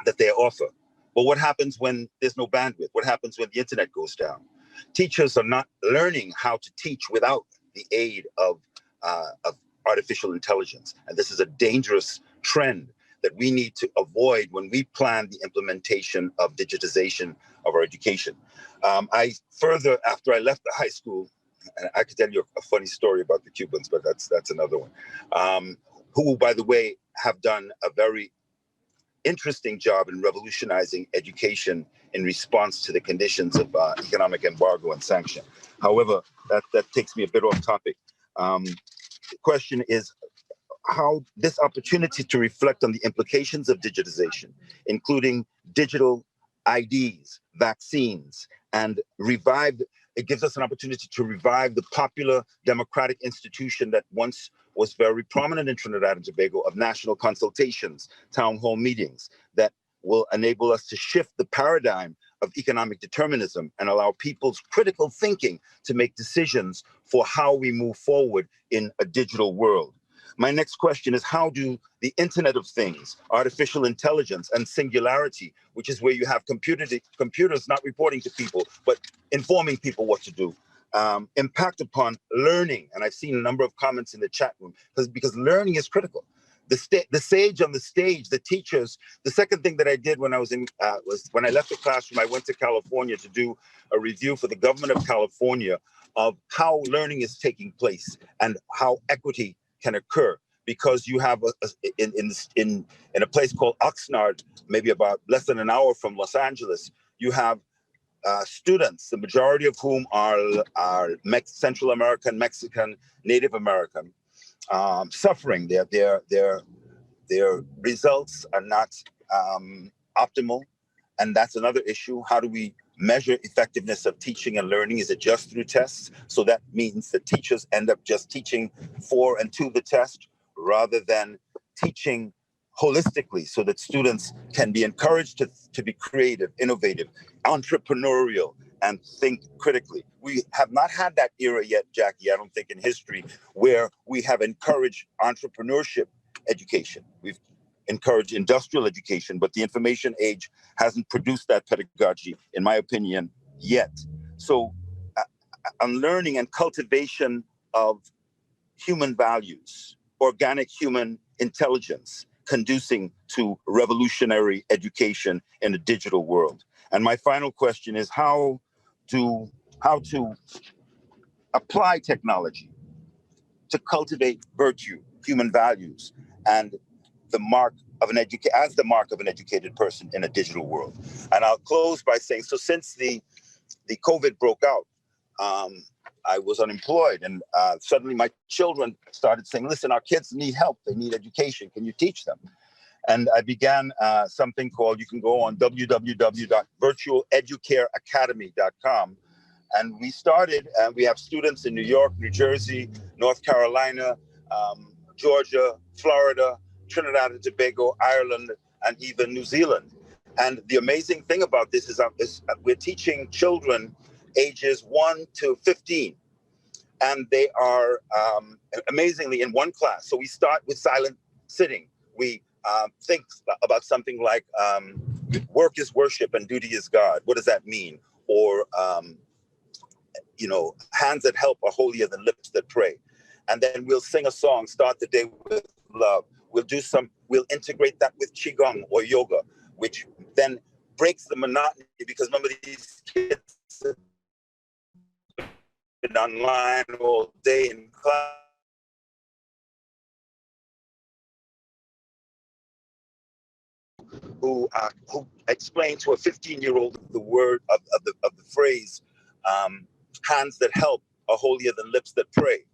that they offer. But what happens when there's no bandwidth? What happens when the internet goes down? Teachers are not learning how to teach without the aid of artificial intelligence. And this is a dangerous trend that we need to avoid when we plan the implementation of digitization of our education. I further, after I left the high school, and I could tell you a funny story about the Cubans, but that's another one, who, by the way, have done a very interesting job in revolutionizing education in response to the conditions of economic embargo and sanction. However, that takes me a bit off topic. The question is how this opportunity to reflect on the implications of digitization, including digital IDs, vaccines, and it gives us an opportunity to revive the popular democratic institution that once was very prominent in Trinidad and Tobago of national consultations, town hall meetings that will enable us to shift the paradigm of economic determinism and allow people's critical thinking to make decisions for how we move forward in a digital world. My next question is, how do the Internet of Things, artificial intelligence, and singularity, which is where you have computers not reporting to people, but informing people what to do, impact upon learning? And I've seen a number of comments in the chat room, because learning is critical. The sage on the stage, the teachers. The second thing that I did when I was when I left the classroom, I went to California to do a review for the government of California of how learning is taking place and how equity can occur. Because you have in a place called Oxnard, maybe about less than an hour from Los Angeles, you have students, the majority of whom are Central American, Mexican, Native American, suffering. Their results are not optimal, and that's another issue. How do we measure effectiveness of teaching and learning? Is it just through tests? So that means that teachers end up just teaching for and to the test rather than teaching holistically, so that students can be encouraged to be creative, innovative, entrepreneurial, and think critically. We have not had that era yet, Jackie, I don't think, in history, where we have encouraged entrepreneurship education. We've encouraged industrial education, but the information age hasn't produced that pedagogy, in my opinion, yet. So on learning and cultivation of human values, organic human intelligence, conducing to revolutionary education in a digital world. And my final question is how to apply technology to cultivate virtue, human values, and the mark of an educated person in a digital world. And I'll close by saying, so since the COVID broke out, I was unemployed, and suddenly my children started saying, listen, our kids need help, they need education, can you teach them? And I began something called, you can go on www.virtualeducareacademy.com. And we started, and we have students in New York, New Jersey, North Carolina, Georgia, Florida, Trinidad and Tobago, Ireland, and even New Zealand. And the amazing thing about this is we're teaching children ages 1 to 15. And they are amazingly in one class. So we start with silent sitting. We think about something like work is worship and duty is God. What does that mean? Or, hands that help are holier than lips that pray. and then we'll sing a song, start the day with love. We'll integrate that with Qigong or yoga, which then breaks the monotony, because remember, these kids have been online all day in class. Who explain to a 15-year-old the word of the phrase, hands that help are holier than lips that pray.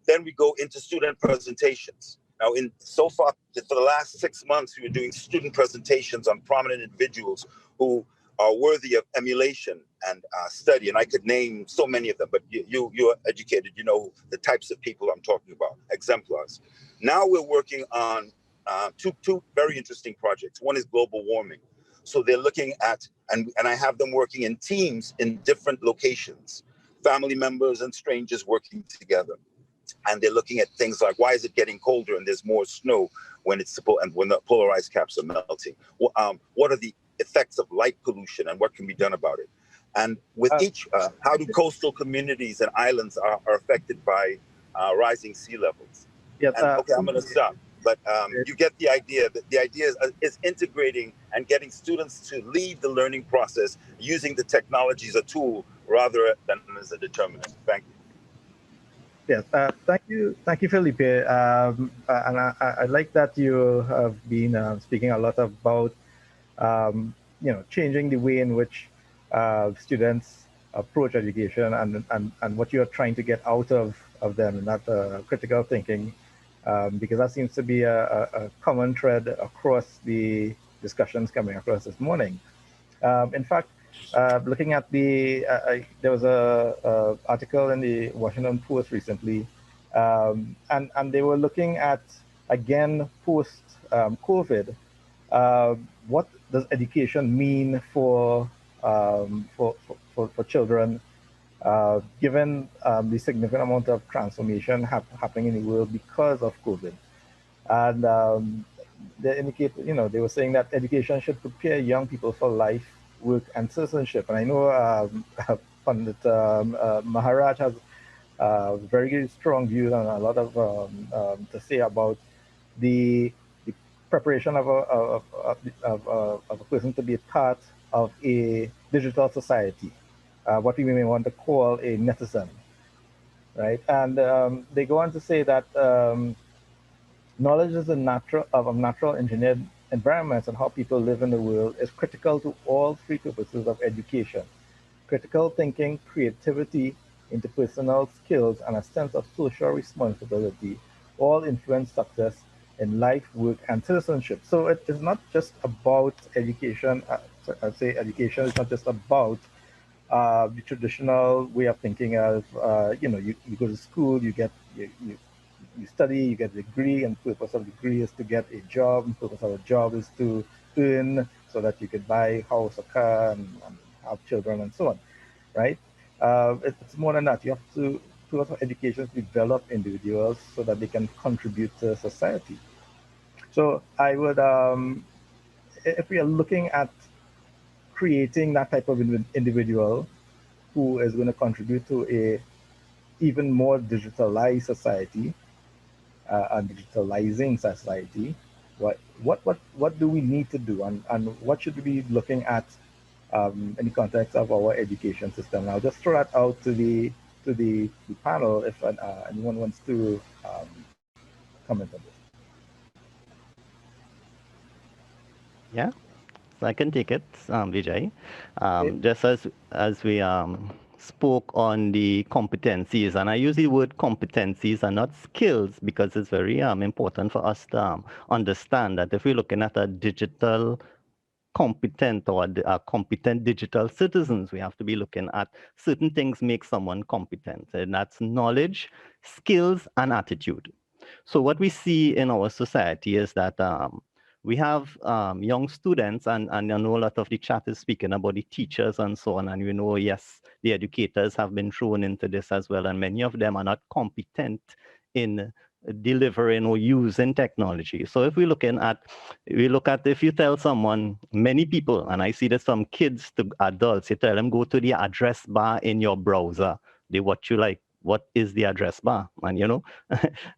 Then we go into student presentations. Now, so far, for the last 6 months, we were doing student presentations on prominent individuals who are worthy of emulation and study. And I could name so many of them, but you're educated, you know the types of people I'm talking about, exemplars. Now we're working on two very interesting projects. One is global warming. So they're looking at, and I have them working in teams in different locations, family members and strangers working together. And they're looking at things like, why is it getting colder and there's more snow when when the polar ice caps are melting? What are the effects of light pollution and what can be done about it? And with how do coastal communities and islands are affected by rising sea levels? Yes, okay, I'm going to stop. But you get the idea. That the idea is integrating and getting students to lead the learning process using the technology as a tool rather than as a determinant. Thank you. Yes, thank you, Felipe. And I like that you have been speaking a lot about, changing the way in which students approach education and what you're trying to get out of them, and that critical thinking, because that seems to be a common thread across the discussions coming across this morning. In fact, looking at there was a article in the Washington Post recently, and they were looking at, again, post COVID, what does education mean for children, given the significant amount of transformation happening in the world because of COVID. And they indicate, they were saying that education should prepare young people for life, work, and citizenship. And I know Pandit Maharaj has very strong views and a lot of to say about the preparation of a person to be a part of a digital society, what we may want to call a netizen, right? And they go on to say that knowledge is of natural engineered environments and how people live in the world is critical to all three purposes of education: critical thinking, creativity, interpersonal skills, and a sense of social responsibility all influence success in life, work, and citizenship. So it is not just about education. I'd say education is not just about the traditional way of thinking of, you go to school, you study, you get a degree, and the purpose of the degree is to get a job, and the purpose of a job is to earn so that you could buy a house, a car, and have children, and so on, right? It's more than that. You have to, purpose of education, to develop individuals so that they can contribute to society. So I would, if we are looking at creating that type of individual who is going to contribute to a even more digitalized society, and digitalizing society, what do we need to do, and what should we be looking at in the context of our education system? I'll just throw that out to the panel if anyone wants to comment on this. Yeah, so I can take it, Vejai. Okay. Just as we spoke on the competencies, and I use the word competencies and not skills because it's very important for us to understand that if we're looking at a digital competent or competent digital citizens, we have to be looking at certain things make someone competent, and that's knowledge, skills, and attitude. So what we see in our society is that we have young students, and I know a lot of the chat is speaking about the teachers and so on, and we know, yes, the educators have been thrown into this as well, and many of them are not competent in delivering or using technology. So if we look at if you tell someone, many people, and I see this from kids to adults, you tell them, go to the address bar in your browser. They watch you like what is the address bar? And, you know,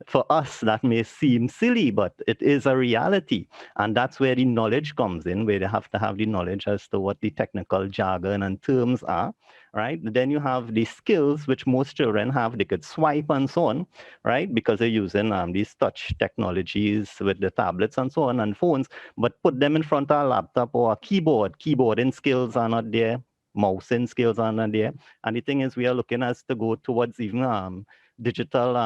for us, that may seem silly, but it is a reality. And that's where the knowledge comes in, where they have to have the knowledge as to what the technical jargon and terms are, right? Then you have the skills, which most children have. They could swipe and so on, right? Because they're using these touch technologies with the tablets and so on and phones, but put them in front of a laptop or a keyboard. Keyboarding skills are not there. Mousing skills are not there. And the thing is, we are looking as to go towards even digital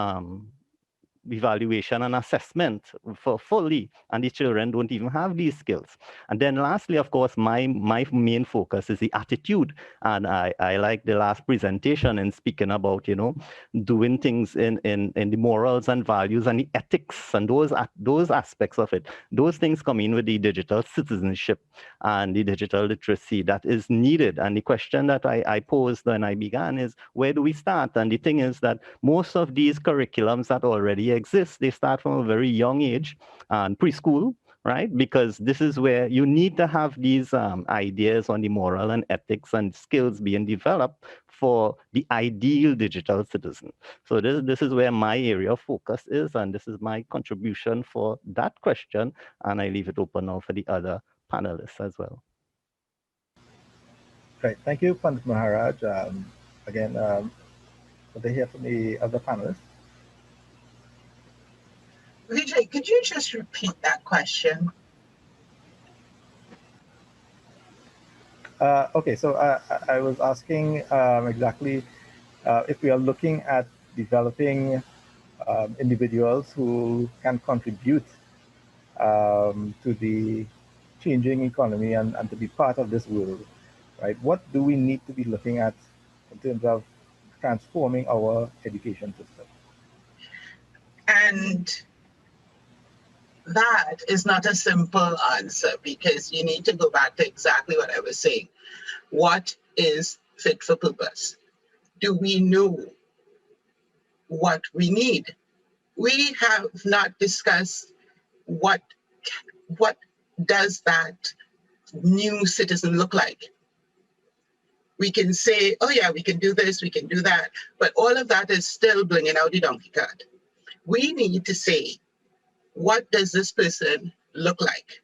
evaluation and assessment for fully, and the children don't even have these skills. And then lastly, of course, my main focus is the attitude. And I like the last presentation in speaking about, you know, doing things in the morals and values and the ethics and those aspects of it. Those things come in with the digital citizenship and the digital literacy that is needed. And the question that I posed when I began is, where do we start? And the thing is that most of these curriculums that already exist, they start from a very young age and preschool, right? Because this is where you need to have these ideas on the moral and ethics and skills being developed for the ideal digital citizen. So this is where my area of focus is, and this is my contribution for that question. And I leave it open now for the other panelists as well. Great, thank you, Pandit Maharaj. Again, would they hear from the other panelists? Vijay, could you just repeat that question? Okay, so I was asking exactly if we are looking at developing individuals who can contribute to the changing economy and to be part of this world, right? What do we need to be looking at in terms of transforming our education system? And that is not a simple answer, because you need to go back to exactly what I was saying. What is fit for purpose? Do we know what we need? We have not discussed what does that new citizen look like. We can say, oh yeah, we can do this, we can do that, but all of that is still bringing out the donkey cart. We need to say, what does this person look like?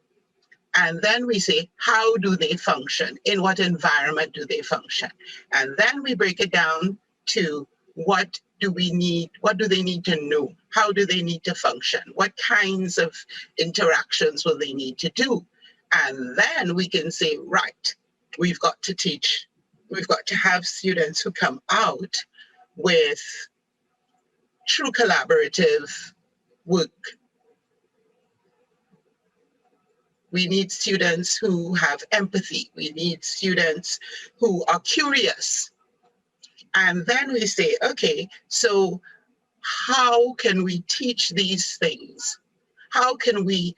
And then we say, how do they function? In what environment do they function? And then we break it down to what do we need? What do they need to know? How do they need to function? What kinds of interactions will they need to do? And then we can say, right, we've got to teach. We've got to have students who come out with true collaborative work. We need students who have empathy. We need students who are curious. And then we say, okay, so how can we teach these things? How can we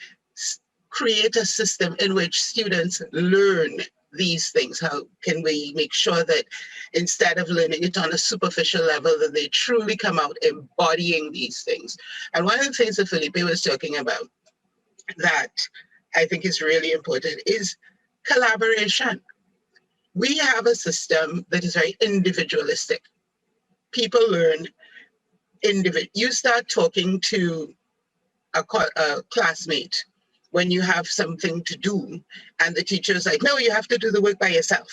create a system in which students learn these things? How can we make sure that instead of learning it on a superficial level, that they truly come out embodying these things? And one of the things that Felipe was talking about that I think is really important is collaboration. We have a system that is very individualistic. People learn individual. You start talking to a classmate when you have something to do, and the teacher's like, no, you have to do the work by yourself.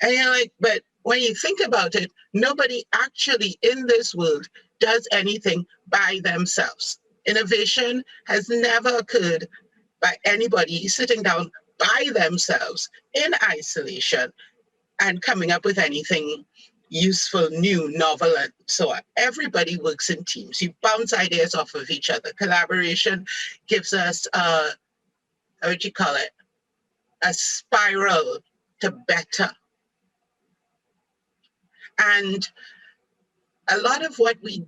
And you're like, but when you think about it, nobody actually in this world does anything by themselves. Innovation has never occurred by anybody sitting down by themselves in isolation and coming up with anything useful, new, novel, and so on. Everybody works in teams. You bounce ideas off of each other. Collaboration gives us, how would you call it, a spiral to better. And a lot of what a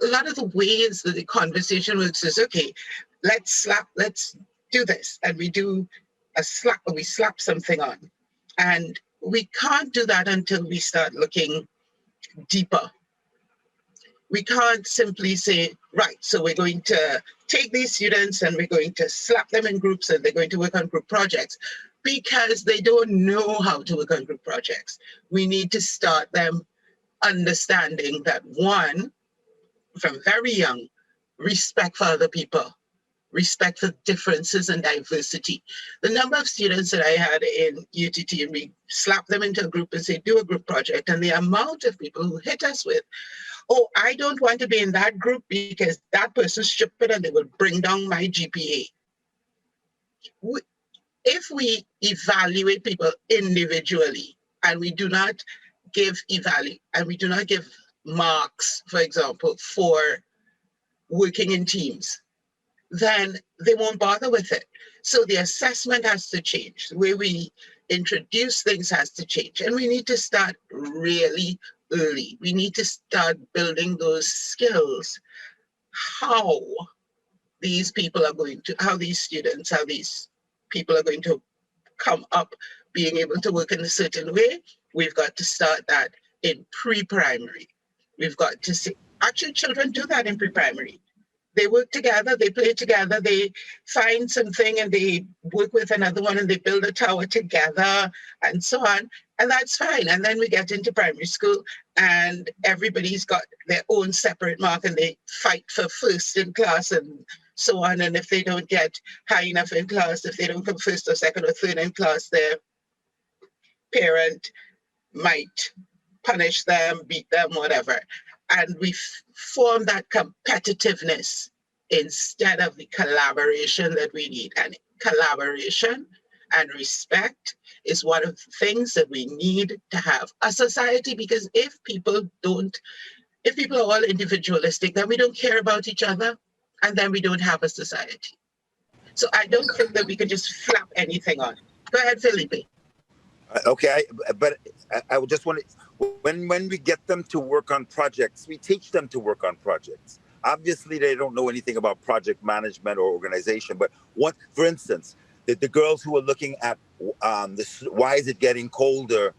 lot of the ways that the conversation works is, okay, let's do this. And we do a slap, or we slap something on. And we can't do that until we start looking deeper. We can't simply say, right, so we're going to take these students and we're going to slap them in groups and they're going to work on group projects, because they don't know how to work on group projects. We need to start them understanding that one, from very young, respect for other people, respect for differences and diversity. The number of students that I had in UTT, and we slap them into a group and say, do a group project, and the amount of people who hit us with, oh, I don't want to be in that group because that person's stupid and they will bring down my GPA. If we evaluate people individually and we do not give marks, for example, for working in teams, then they won't bother with it. So the assessment has to change. The way we introduce things has to change. And we need to start really early. We need to start building those skills. How these people are going to, how these students, how these people are going to come up being able to work in a certain way. We've got to start that in pre-primary. We've got to see, actually children do that in pre-primary. They work together, they play together, they find something and they work with another one and they build a tower together and so on. And that's fine. And then we get into primary school and everybody's got their own separate mark and they fight for first in class and so on. And if they don't get high enough in class, if they don't come first or second or third in class, their parent might punish them, beat them, whatever. And we form that competitiveness instead of the collaboration that we need. And collaboration and respect is one of the things that we need to have a society, because if people are all individualistic, then we don't care about each other, and then we don't have a society. So I don't think that we can just flap anything on. Go ahead, Felipe. Okay, but I would just want to, when we get them to work on projects, we teach them to work on projects. Obviously, they don't know anything about project management or organization, but what, for instance, the girls who are looking at this, why is it getting colder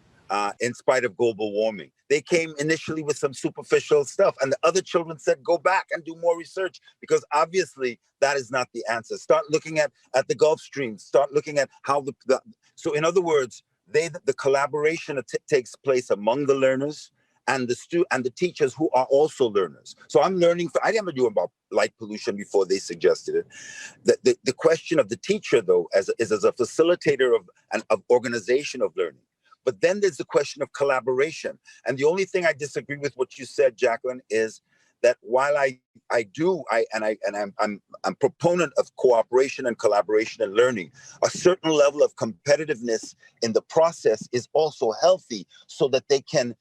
in spite of global warming? They came initially with some superficial stuff, and the other children said, go back and do more research, because obviously that is not the answer. Start looking at the Gulf Stream, start looking at how so in other words, the collaboration takes place among the learners and the teachers who are also learners. So I'm learning. I never knew about light pollution before they suggested it. The question of the teacher, though, is as a facilitator of organization of learning. But then there's the question of collaboration. And the only thing I disagree with what you said, Jacqueline, is that while I'm a proponent of cooperation and collaboration and learning, a certain level of competitiveness in the process is also healthy, so that they can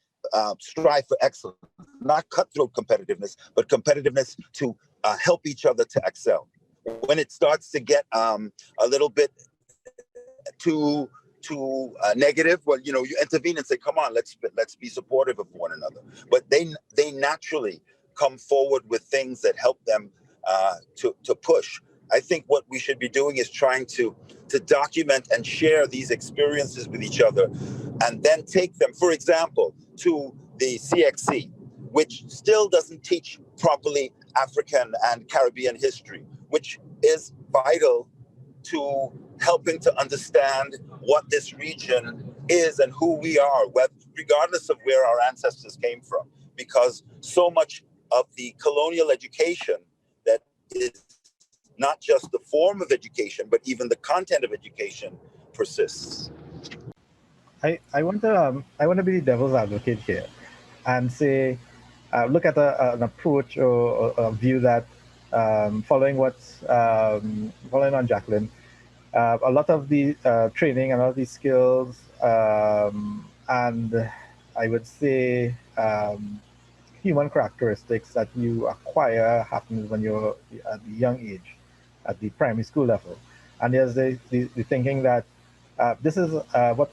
strive for excellence, not cutthroat competitiveness, but competitiveness to help each other to excel. When it starts to get a little bit too negative, well, you intervene and say, come on, let's be supportive of one another. But they naturally come forward with things that help them to push. I think what we should be doing is trying to document and share these experiences with each other, and then take them, for example, to the CXC, which still doesn't teach properly African and Caribbean history, which is vital to helping to understand what this region is and who we are, regardless of where our ancestors came from. Because so much of the colonial education that is not just the form of education, but even the content of education persists. I want to be the devil's advocate here and say, look at an approach or a view that following on Jacqueline, a lot of the training and all these skills and I would say human characteristics that you acquire happens when you're at the young age, at the primary school level. And there's the thinking that this is what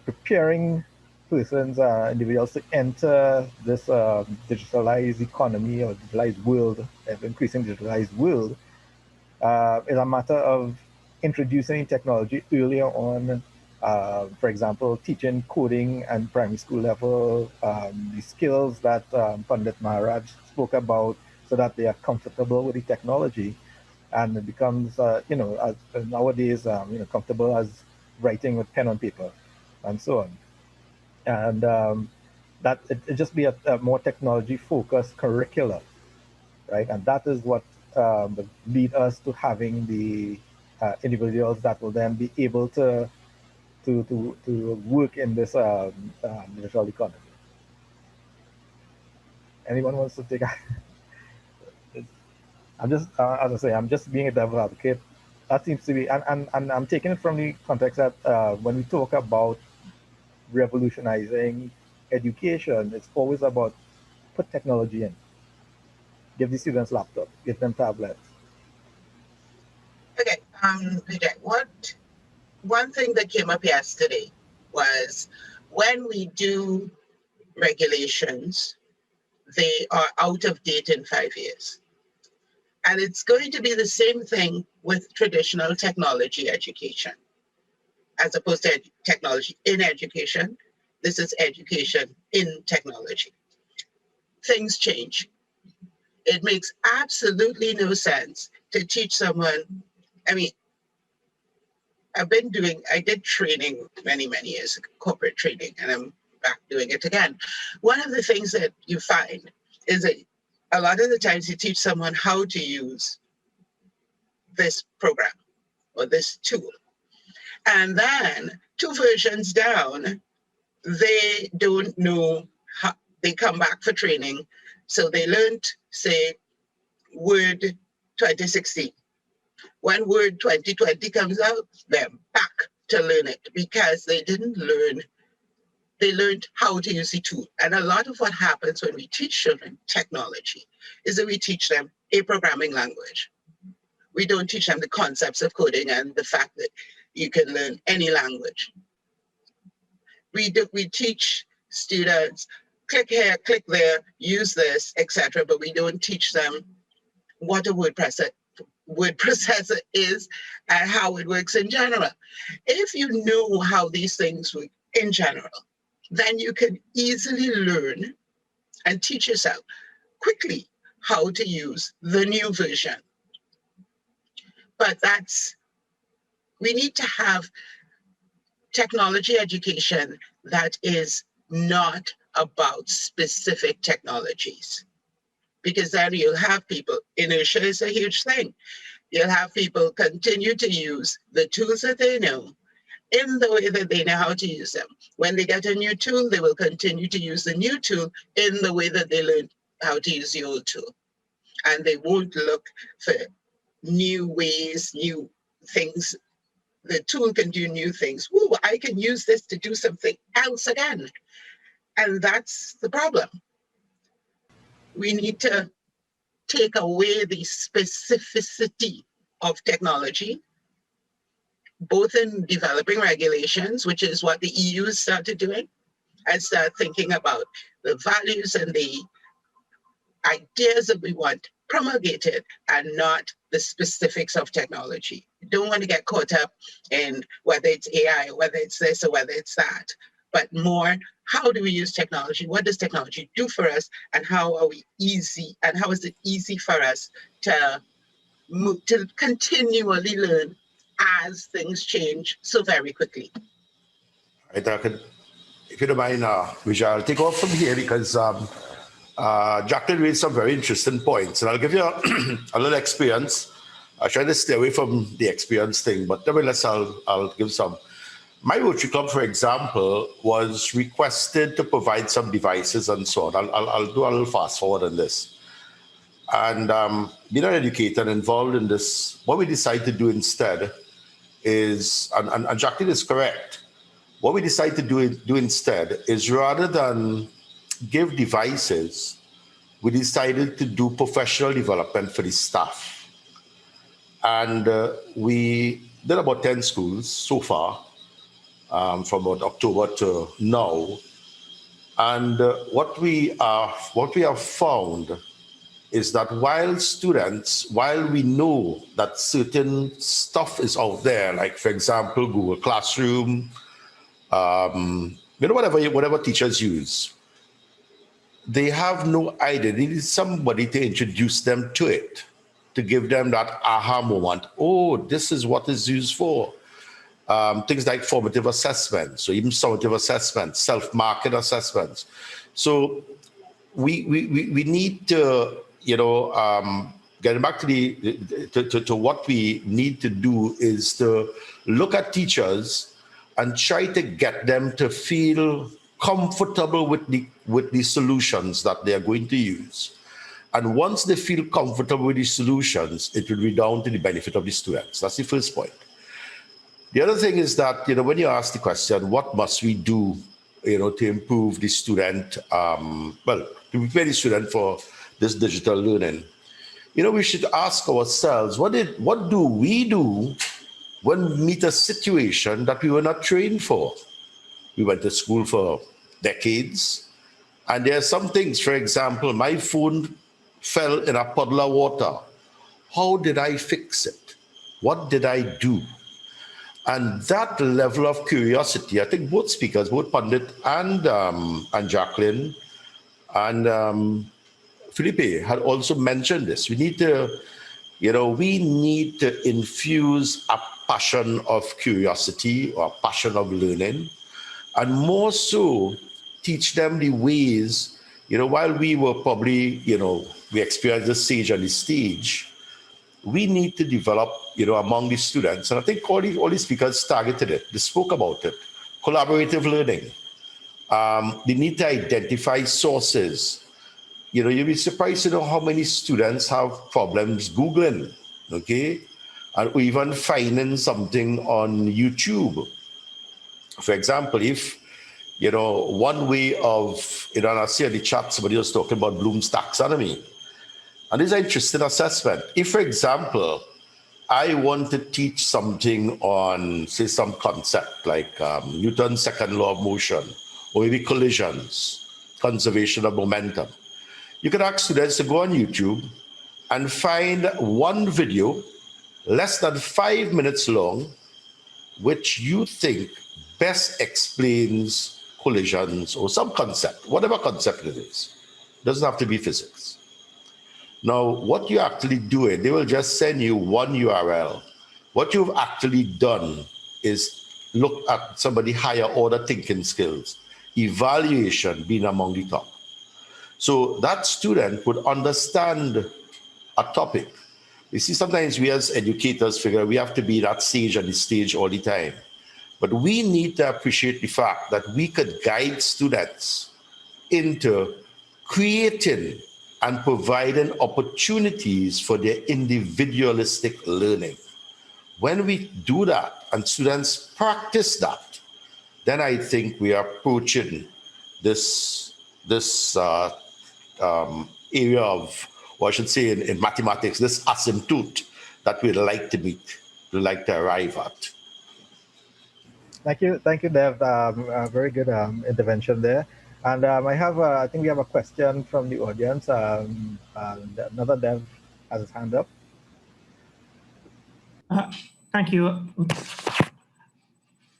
preparing persons, individuals to enter this digitalized economy or digitalized world, increasing digitalized world, is a matter of introducing technology earlier on. For example, teaching coding and primary school level, the skills that Pandit Maharaj spoke about, so that they are comfortable with the technology, and it becomes, as nowadays, comfortable as writing with pen on paper, and so on. And that it just be a more technology-focused curricula, right? And that is what would lead us to having the individuals that will then be able to work in this digital economy. Anyone wants to take? I'm just, as I say, I'm just being a devil advocate. That seems to be, and I'm taking it from the context that when we talk about revolutionizing education, it's always about put technology in, give the students laptops, give them tablets. Okay, Vijay, one thing that came up yesterday was when we do regulations, they are out of date in 5 years. And it's going to be the same thing with traditional technology education. As opposed to technology in education, this is education in technology. Things change. It makes absolutely no sense to teach someone. I mean, I did training many, many years ago, corporate training, and I'm back doing it again. One of the things that you find is that a lot of the times you teach someone how to use this program or this tool. And then 2 versions down, they don't know how, they come back for training. So they learned, say, Word 2016. When Word 2020 comes out, they're back to learn it because they didn't learn, they learned how to use the tool. And a lot of what happens when we teach children technology is that we teach them a programming language. We don't teach them the concepts of coding and the fact that you can learn any language. We teach students, click here, click there, use this, etc. But we don't teach them what a word processor is and how it works in general. If you know how these things work in general, then you can easily learn and teach yourself quickly how to use the new version. But we need to have technology education that is not about specific technologies. Because then you'll have people, inertia is a huge thing. You'll have people continue to use the tools that they know in the way that they know how to use them. When they get a new tool, they will continue to use the new tool in the way that they learned how to use the old tool. And they won't look for new ways, new things. The tool can do new things. Ooh, I can use this to do something else again. And that's the problem. We need to take away the specificity of technology, both in developing regulations, which is what the EU started doing, and start thinking about the values and the ideas that we want promulgated and not the specifics of technology. You don't want to get caught up in whether it's AI, or whether it's this or whether it's that, but more, how do we use technology? What does technology do for us? And how is it easy for us to continually learn as things change so very quickly? Right, if you don't mind, Vijay, I'll take off from here because Jacqueline raised some very interesting points, and I'll give you a little experience. I try to stay away from the experience thing, but nevertheless, I'll give some. My Rotary Club, for example, was requested to provide some devices and so on. I'll do a little fast forward on this. And being an educator and involved in this, what we decide to do instead is, and Jacqueline is correct, what we decide to do instead is rather than give devices, we decided to do professional development for the staff. And we did about 10 schools so far, from about October to now. And what we have found is that while we know that certain stuff is out there, like for example, Google Classroom, whatever teachers use, they have no idea. They need somebody to introduce them to it, to give them that aha moment. Oh, this is what it's used for. Things like formative assessments, so even summative assessments, self-market assessments. So we need to, getting back to what we need to do is to look at teachers and try to get them to feel comfortable with the solutions that they are going to use. And once they feel comfortable with the solutions, it will be down to the benefit of the students. That's the first point. The other thing is that, when you ask the question, what must we do, to improve the student, to prepare the student for this digital learning? We should ask ourselves, what do we do when we meet a situation that we were not trained for? We went to school for decades, and there are some things, for example, my phone fell in a puddle of water. How did I fix it? What did I do? And that level of curiosity, I think both speakers, both Pandit and Jacqueline and Felipe had also mentioned this. We need to infuse a passion of curiosity or a passion of learning, and more so teach them the ways, while we were probably, we experienced the sage on the stage, we need to develop, among the students, and I think all the speakers targeted it, they spoke about it, collaborative learning. They need to identify sources. You'll be surprised to know how many students have problems Googling, okay? And even finding something on YouTube. For example, if, one way of, and I see in the chat, somebody was talking about Bloom's taxonomy. And this is an interesting assessment. If, for example, I want to teach something on, say, some concept like Newton's second law of motion, or maybe collisions, conservation of momentum, you can ask students to go on YouTube and find one video less than 5 minutes long, which you think best explains collisions or some concept, whatever concept it is. It doesn't have to be physics. Now, what you're actually doing, they will just send you one URL. What you've actually done is look at somebody higher order thinking skills, evaluation being among the top. So that student would understand a topic. You see, sometimes we as educators figure we have to be that sage on the stage all the time. But we need to appreciate the fact that we could guide students into creating and providing opportunities for their individualistic learning. When we do that and students practice that, then I think we are approaching this area of, or I should say in mathematics, this asymptote that we'd like to meet, we'd like to arrive at. Thank you, Dev. Very good intervention there. And I think we have a question from the audience. Another Dev has his hand up. Thank you.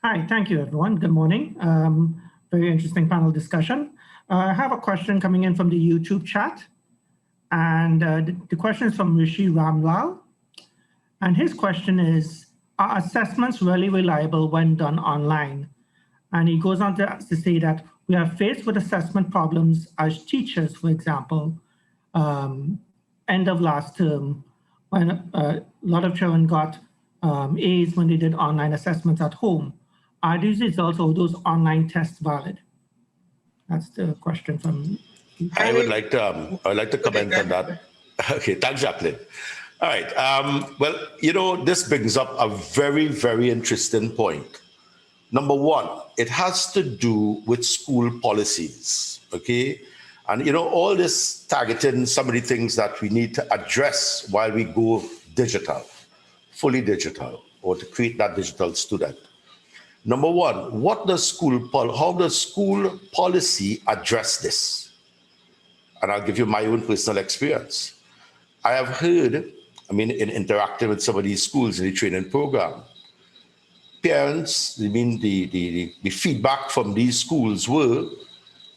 Hi, thank you, everyone. Good morning. Very interesting panel discussion. I have a question coming in from the YouTube chat. And the question is from Rishi Ramlal. And his question is, are assessments really reliable when done online? And he goes on to say that we are faced with assessment problems as teachers, for example, end of last term, when a lot of children got A's when they did online assessments at home. Are these results or those online tests valid? That's the question from. I would like to comment on that. Okay, thanks, Jacqueline. All right. Well, this brings up a very, very interesting point. Number one, it has to do with school policies, okay? And, all this targeting some of the things that we need to address while we go digital, fully digital, or to create that digital student. Number one, how does school policy address this? And I'll give you my own personal experience. I have heard, in interacting with some of these schools in the training program, parents, the feedback from these schools were,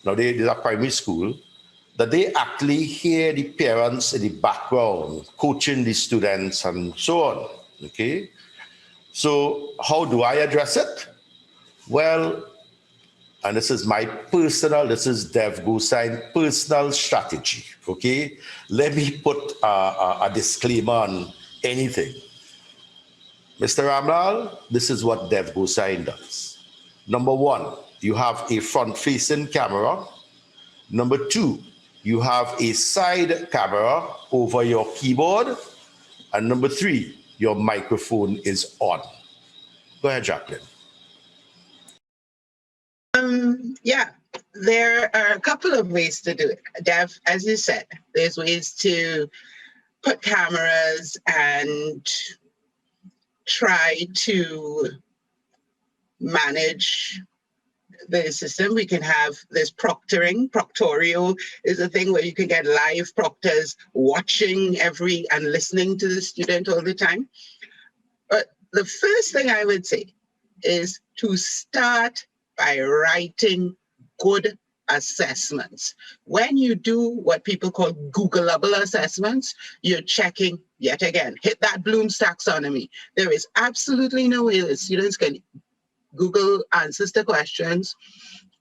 now they are primary school, that they actually hear the parents in the background coaching the students and so on, okay? So how do I address it? Well, and this is my personal, this is Dev Gosine personal strategy, okay? Let me put a disclaimer on anything. Mr. Ramlal, this is what Dev Gosine does. Number one, you have a front-facing camera. Number two, you have a side camera over your keyboard. And number three, your microphone is on. Go ahead, Jacqueline. Yeah, there are a couple of ways to do it. Dev, as you said, there's ways to put cameras and try to manage the system. We can have this proctoring. Proctorio is a thing where you can get live proctors watching and listening to the student all the time. But the first thing I would say is to start by writing good assessments. When you do what people call Googleable assessments, you're checking, yet again, hit that Bloom's taxonomy. There is absolutely no way that students can Google answers to questions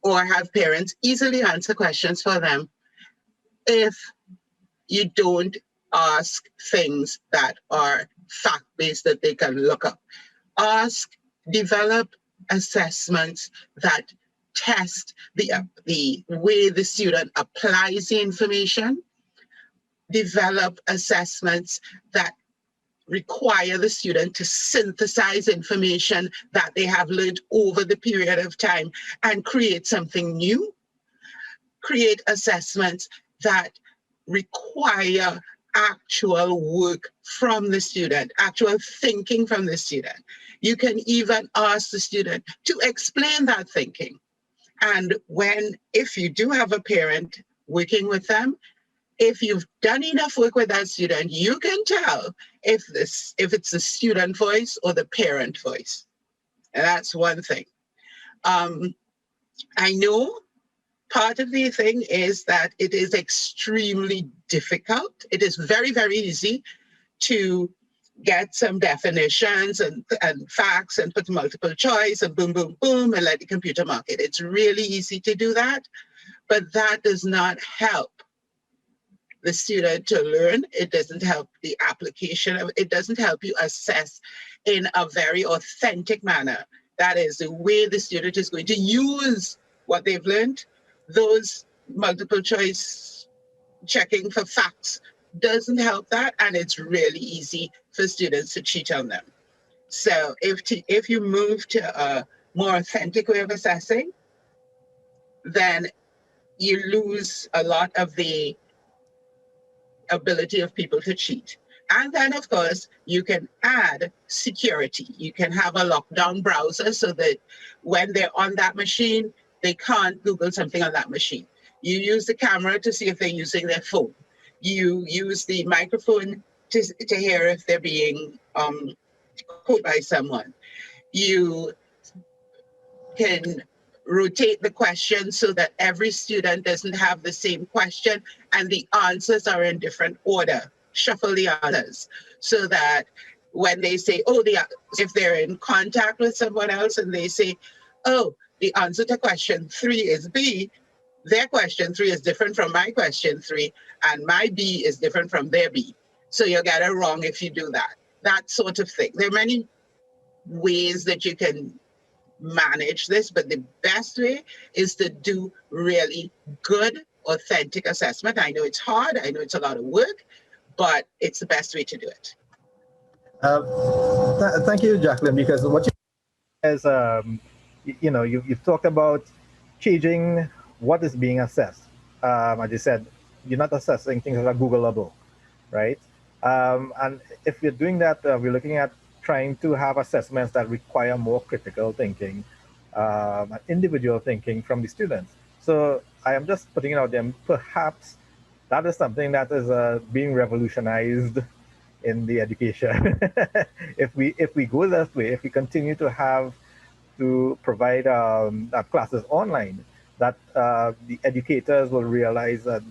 or have parents easily answer questions for them if you don't ask things that are fact-based that they can look up. Develop assessments that test the way the student applies the information. Develop assessments that require the student to synthesize information that they have learned over the period of time and create something new. Create assessments that require actual work from the student, actual thinking from the student. You can even ask the student to explain that thinking. And if you do have a parent working with them, if you've done enough work with that student, you can tell if it's the student voice or the parent voice. And that's one thing. I know part of the thing is that it is extremely difficult. It is very, very easy to get some definitions and facts and put multiple choice and boom, boom, boom, and let the computer mark it. It's really easy to do that, but that does not help the student to learn. It doesn't help the application. It doesn't help you assess in a very authentic manner. That is the way the student is going to use what they've learned. Those multiple choice checking for facts doesn't help that, and it's really easy for students to cheat on them. So if you move to a more authentic way of assessing, then you lose a lot of the ability of people to cheat. And then, of course, you can add security. You can have a lockdown browser so that when they're on that machine, they can't Google something on that machine. You use the camera to see if they're using their phone. You use the microphone to hear if they're being called by someone. You can rotate the question so that every student doesn't have the same question and the answers are in different order. Shuffle the answers so that when they say, if they're in contact with someone else and they say, oh, the answer to question 3 is B, their question 3 is different from my question 3, and my B is different from their B. So you get it wrong if you do that. That sort of thing. There are many ways that you can manage this, but the best way is to do really good, authentic assessment. I know it's hard, I know it's a lot of work, but it's the best way to do it. Thank you, Jacqueline, because what you is, you've talked about changing what is being assessed. As you said, you're not assessing things that are Googleable, right? And if you're doing that, we're looking at trying to have assessments that require more critical thinking, individual thinking from the students. So I am just putting it out there. Perhaps that is something that is being revolutionized in the education. if we go that way, if we continue to provide classes online, that the educators will realize that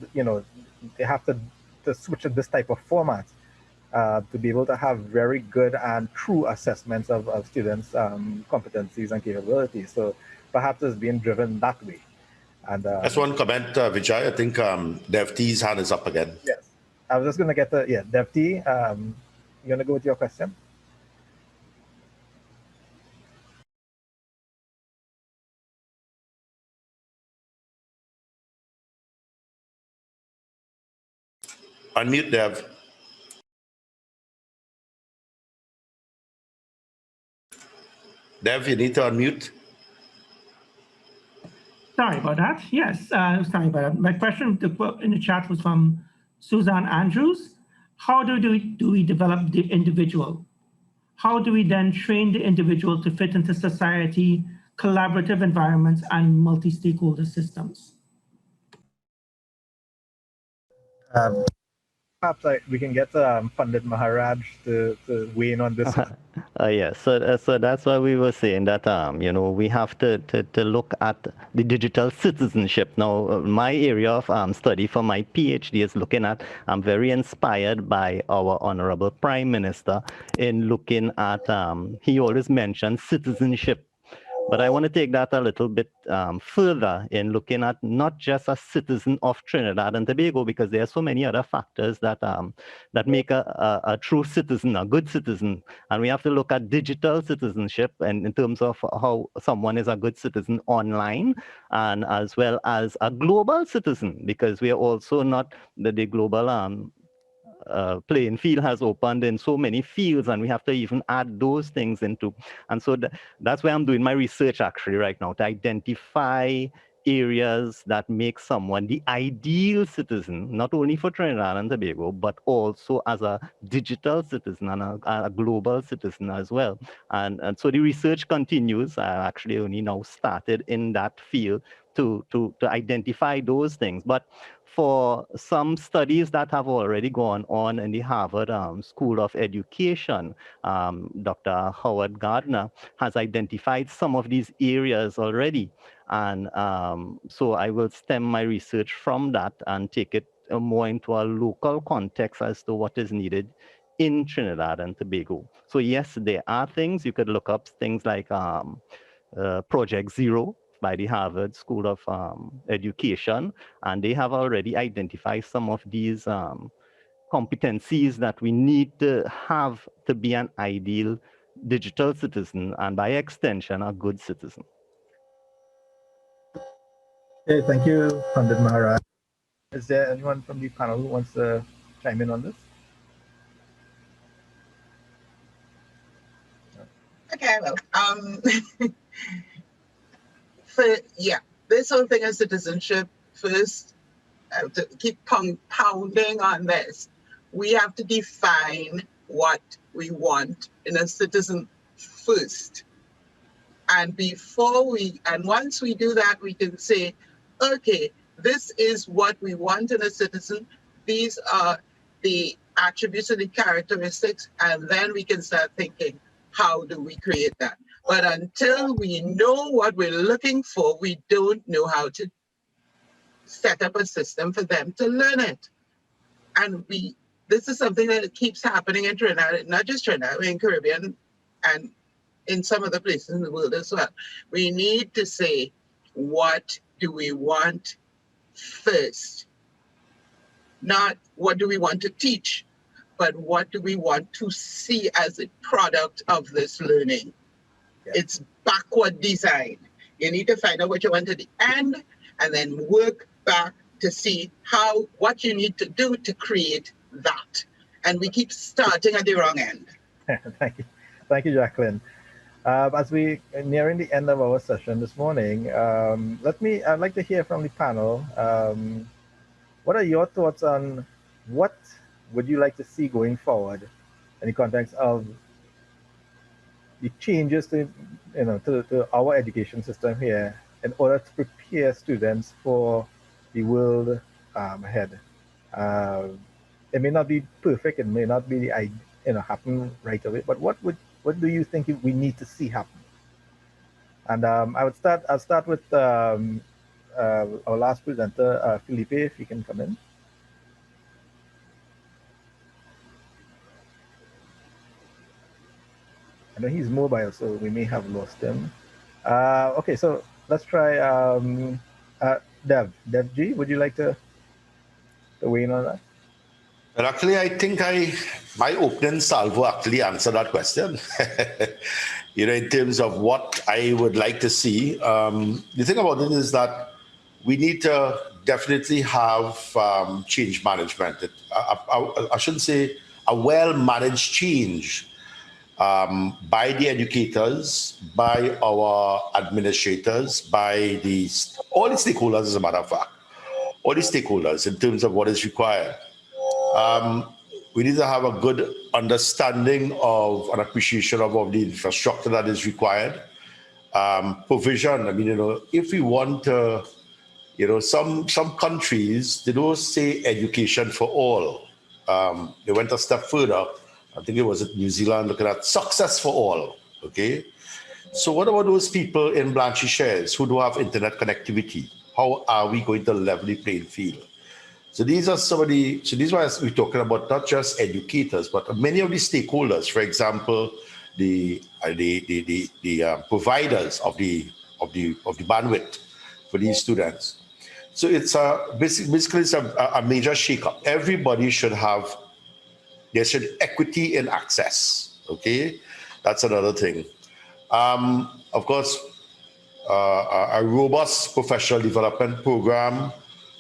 they have to switch to this type of format to be able to have very good and true assessments of students' competencies and capabilities. So perhaps is being driven that way. And just one comment, Vejai. I think Dev T's hand is up again. yes, I was just going to get the Dev T. You going to go with your question? Unmute, Dev. Dev, you need to unmute. Sorry about that. Yes, sorry about that. My question in the chat was from Suzanne Andrews. How do we develop the individual? How do we then train the individual to fit into society, collaborative environments, and multi-stakeholder systems? Perhaps we can get Pandit Maharaj to weigh in on this one. Yeah, so that's why we were saying that we have to look at the digital citizenship. Now, my area of study for my PhD is looking at. I'm very inspired by our Honorable Prime Minister in looking at. He always mentions citizenship. But I want to take that a little bit further in looking at not just a citizen of Trinidad and Tobago, because there are so many other factors that that make a true citizen, a good citizen. And we have to look at digital citizenship and in terms of how someone is a good citizen online, and as well as a global citizen, because we are also not the global playing field has opened in so many fields, and we have to even add those things into. And so that's where I'm doing my research actually right now, to identify areas that make someone the ideal citizen, not only for Trinidad and Tobago, but also as a digital citizen and a global citizen as well. And so the research continues. I actually only now started in that field to identify those things. But for some studies that have already gone on in the Harvard School of Education, Dr. Howard Gardner has identified some of these areas already. And so I will stem my research from that and take it more into a local context as to what is needed in Trinidad and Tobago. So yes, there are things you could look up, things like Project Zero by the Harvard School of Education, and they have already identified some of these competencies that we need to have to be an ideal digital citizen, and by extension, a good citizen. Okay, thank you, Pandit Maharaj. Is there anyone from the panel who wants to chime in on this? Okay, well, this whole thing of citizenship, first, to keep pounding on this, we have to define what we want in a citizen first. And once we do that, we can say, okay, this is what we want in a citizen. These are the attributes and the characteristics, and then we can start thinking, how do we create that? But until we know what we're looking for, we don't know how to set up a system for them to learn it. And this is something that keeps happening in Trinidad, not just Trinidad, in Caribbean and in some other places in the world as well. We need to say, what do we want first? Not what do we want to teach, but what do we want to see as a product of this learning? Yeah. It's backward design. You need to find out what you want at the end and then work back to see what you need to do to create that. And we keep starting at the wrong end. Thank you, Jacqueline. As we are nearing the end of our session this morning, I'd like to hear from the panel. What are your thoughts on what would you like to see going forward in the context of the changes to our education system here in order to prepare students for the world ahead? It may not be perfect, it may not be happen right away, but what do you think we need to see happen? And I'll start with our last presenter, Felipe, if he can come in. I know he's mobile, so we may have lost him. Okay, so let's try Dev G. Would you like to weigh in on that? And actually, I think my opening salvo actually answered that question. In terms of what I would like to see. The thing about it is that we need to definitely have change management. I shouldn't say a well-managed change by the educators, by our administrators, by all the stakeholders, as a matter of fact, all the stakeholders in terms of what is required. We need to have a good understanding of an appreciation of the infrastructure that is required. Provision, if we want to, some countries, they don't say education for all. They went a step further. I think it was New Zealand looking at success for all, okay? So what about those people in Blanchy Shares who don't have internet connectivity? How are we going to level the playing field? So these are why we're talking about not just educators, but many of the stakeholders. For example, the providers of the bandwidth for these students. So it's basically it's a major shakeup. Everybody should have equity in access. Okay, that's another thing. Of course, a robust professional development program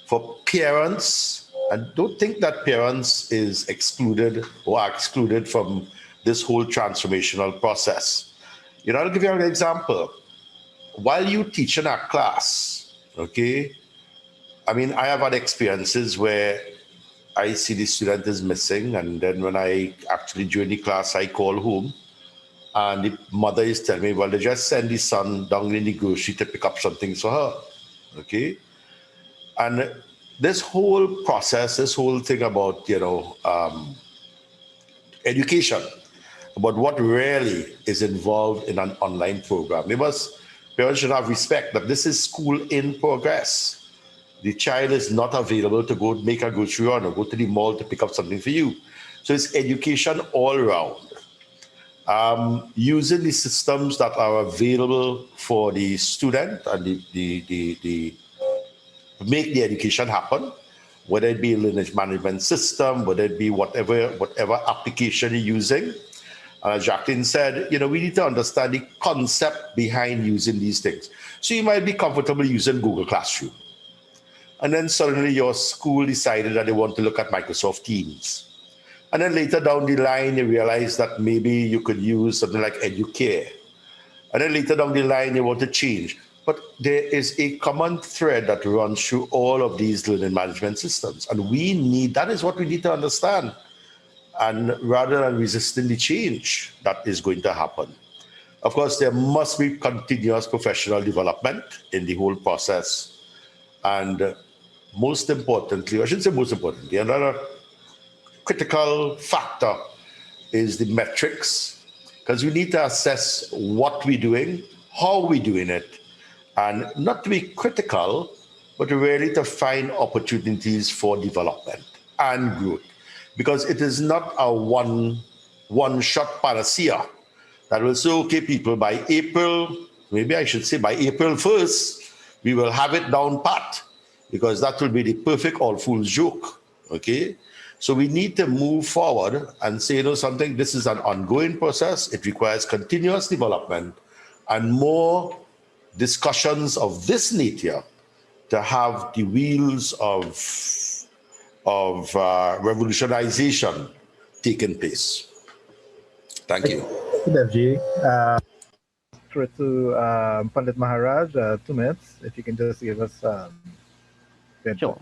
for parents. I don't think that parents is excluded or are excluded from this whole transformational process. I'll give you an example. While you teach in a class, okay, I have had experiences where I see the student is missing, and then when I actually join the class, I call home, and the mother is telling me, well, they just send the son down in the grocery to pick up something for her, okay? And this whole process, this whole thing about, education, about what really is involved in an online program. Parents should have respect that this is school in progress. The child is not available to go make a grocery run or go to the mall to pick up something for you. So it's education all around. Using the systems that are available for the student and the make the education happen, whether it be a learning management system, whether it be whatever application you're using. As Jacqueline said, we need to understand the concept behind using these things. So you might be comfortable using Google Classroom. And then suddenly your school decided that they want to look at Microsoft Teams. And then later down the line, you realize that maybe you could use something like Educare. And then later down the line, you want to change. But there is a common thread that runs through all of these learning management systems. And that is what we need to understand. And rather than resisting the change that is going to happen. Of course, there must be continuous professional development in the whole process. And most importantly, I shouldn't say most importantly, another critical factor is the metrics, because we need to assess what we're doing, how we're doing it, and not to be critical, but really to find opportunities for development and growth. Because it is not a one-shot panacea that will say, okay, people, by April, maybe I should say by April 1st, we will have it down pat, because that will be the perfect all fool's joke, okay? So we need to move forward and say, something, this is an ongoing process. It requires continuous development and more discussions of this nature to have the wheels of revolutionization taking place. Thank you. Thank you, Devji. Through to Pandit Maharaj, 2 minutes, if you can just give us Sure.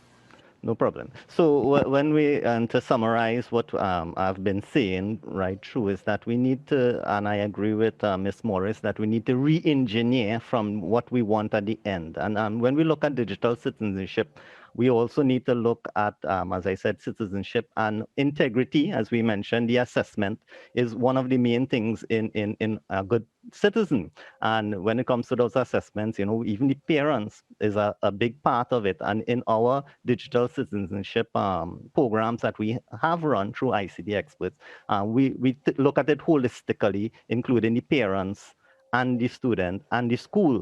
No problem. So when to summarize what I've been saying right through is that we need to, and I agree with Ms. Morris, that we need to re-engineer from what we want at the end. And when we look at digital citizenship, we also need to look at, as I said, citizenship and integrity. As we mentioned, the assessment is one of the main things in a good citizen. And when it comes to those assessments, even the parents is a big part of it. And in our digital citizenship programs that we have run through I.C.T. Expertz, we look at it holistically, including the parents and the student and the school.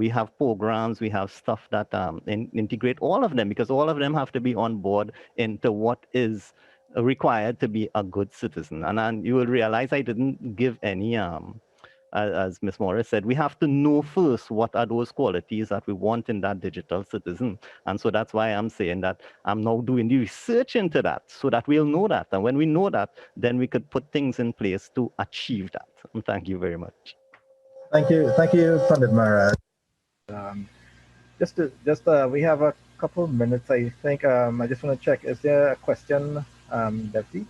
We have programs, we have stuff that integrate all of them, because all of them have to be on board into what is required to be a good citizen. And you will realize I didn't give any, as Ms. Morris said, we have to know first what are those qualities that we want in that digital citizen. And so that's why I'm saying that I'm now doing the research into that so that we'll know that. And when we know that, then we could put things in place to achieve that. And thank you very much. Thank you, Pandit Maharaj. We have a couple minutes, I think. I just want to check, is there a question, Deputy?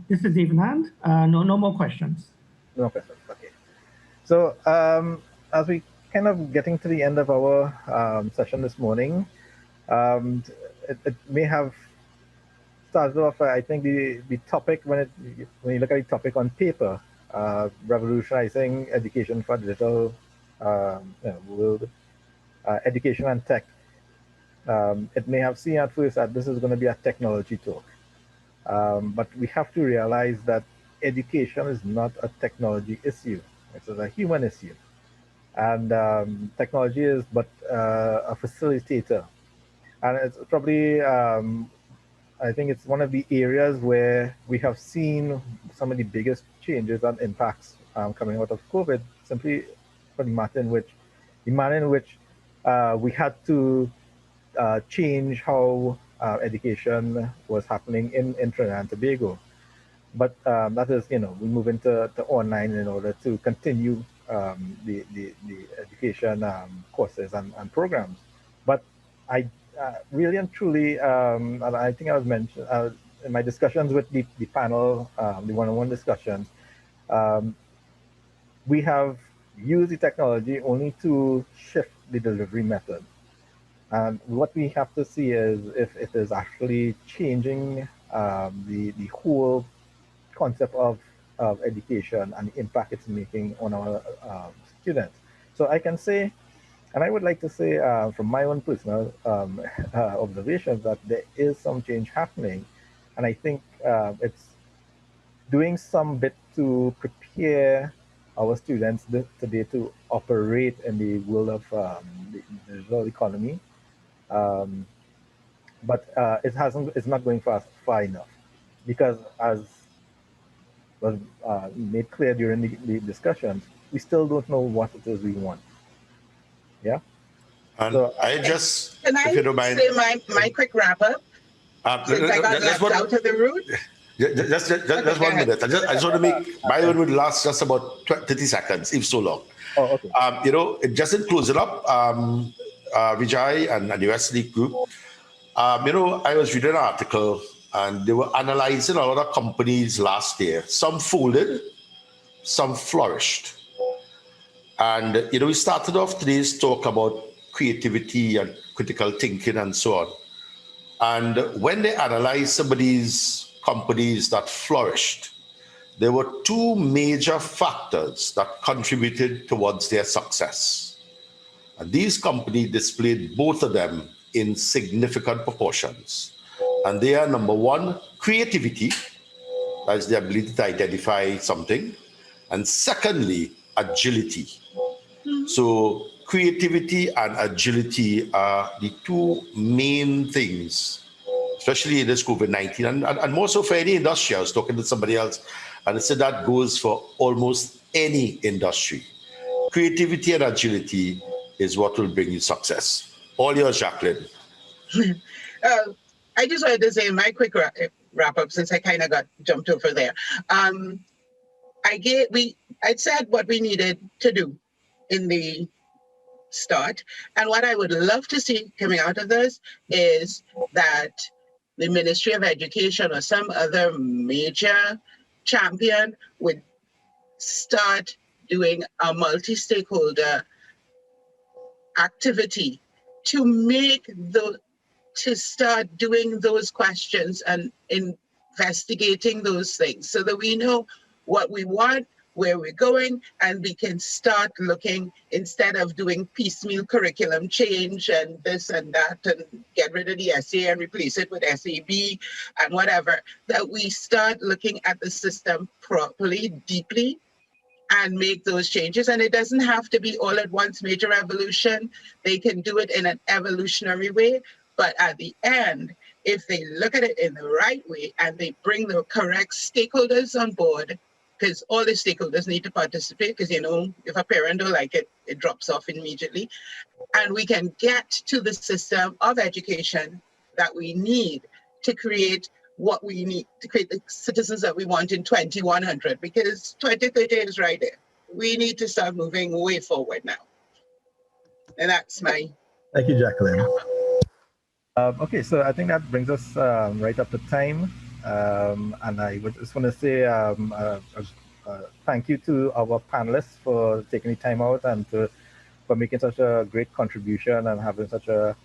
This is Evenand. No more questions. No questions, okay. So as we kind of getting to the end of our session this morning, it may have started off, I think the topic, when you look at the topic on paper, revolutionizing education for digital world, education and tech, it may have seemed at first that this is going to be a technology talk. But we have to realize that education is not a technology issue. It's a human issue. And technology is but a facilitator. And it's probably, I think it's one of the areas where we have seen some of the biggest changes and impacts coming out of COVID, simply for the manner in which we had to change how education was happening in Trinidad and Tobago. But that is, we move into online in order to continue the education courses and programs. But I really and truly, and I think I was mentioned in my discussions with the panel, the one-on-one discussions, we have used the technology only to shift the delivery method. And what we have to see is if it is actually changing the whole concept of education and the impact it's making on our students. So I can say, and I would like to say from my own personal observations, that there is some change happening. And I think it's doing some bit to prepare our students today to operate in the world of the digital economy. But it's not going far enough, because as was made clear during the discussions, we still don't know what it is we want. Yeah. And so can I say my quick wrap up? Since I got left out of the room. Just 1 minute. I just want to make my own would last just about 30 seconds, if so long. Oh, okay. Just in closing up, Vejai and the US League Group, I was reading an article and they were analyzing a lot of companies last year. Some folded, some flourished. And, we started off today's talk about creativity and critical thinking and so on. And when they analyzed some of these companies that flourished, there were two major factors that contributed towards their success. And these companies displayed both of them in significant proportions. And they are, number one, creativity, that is the ability to identify something. And secondly, agility. So creativity and agility are the two main things, especially in this COVID-19, and more so for any industry. I was talking to somebody else, and they said that goes for almost any industry. Creativity and agility is what will bring you success. All yours, Jacqueline. I just wanted to say my quick wrap up, since I kind of got jumped over there. I said what we needed to do in the start, and what I would love to see coming out of this is that the Ministry of Education or some other major champion would start doing a multi-stakeholder activity to start doing those questions and investigating those things, so that we know what we want, where we're going, and we can start looking, instead of doing piecemeal curriculum change and this and that, and get rid of the SA and replace it with SAB and whatever, that we start looking at the system properly, deeply, and make those changes. And it doesn't have to be all at once major revolution. They can do it in an evolutionary way. But at the end, if they look at it in the right way and they bring the correct stakeholders on board, because all the stakeholders need to participate, because, you know, if a parent don't like it, it drops off immediately. And we can get to the system of education that we need to create what we need to create the citizens that we want in 2100, because 2030 is right there. We need to start moving way forward now. And that's my... Thank you, Jacqueline. Okay, so I think that brings us right up to time. And I would just want to say thank you to our panelists for taking the time out and for making such a great contribution and having such a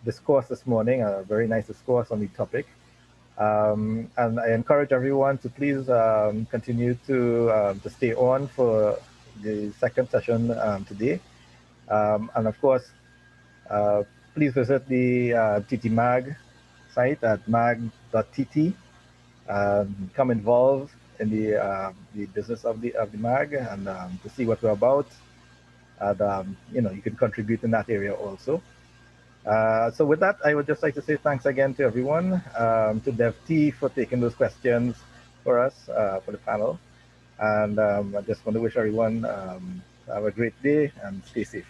discourse this morning, a very nice discourse on the topic. And I encourage everyone to please continue to stay on for the second session today. And of course, please visit the TTMAG site at mag.tt. Come involved in the business of the MAG and to see what we're about. And you know, you can contribute in that area also. So with that, I would just like to say thanks again to everyone, to DevT for taking those questions for us, for the panel. And I just want to wish everyone have a great day and stay safe.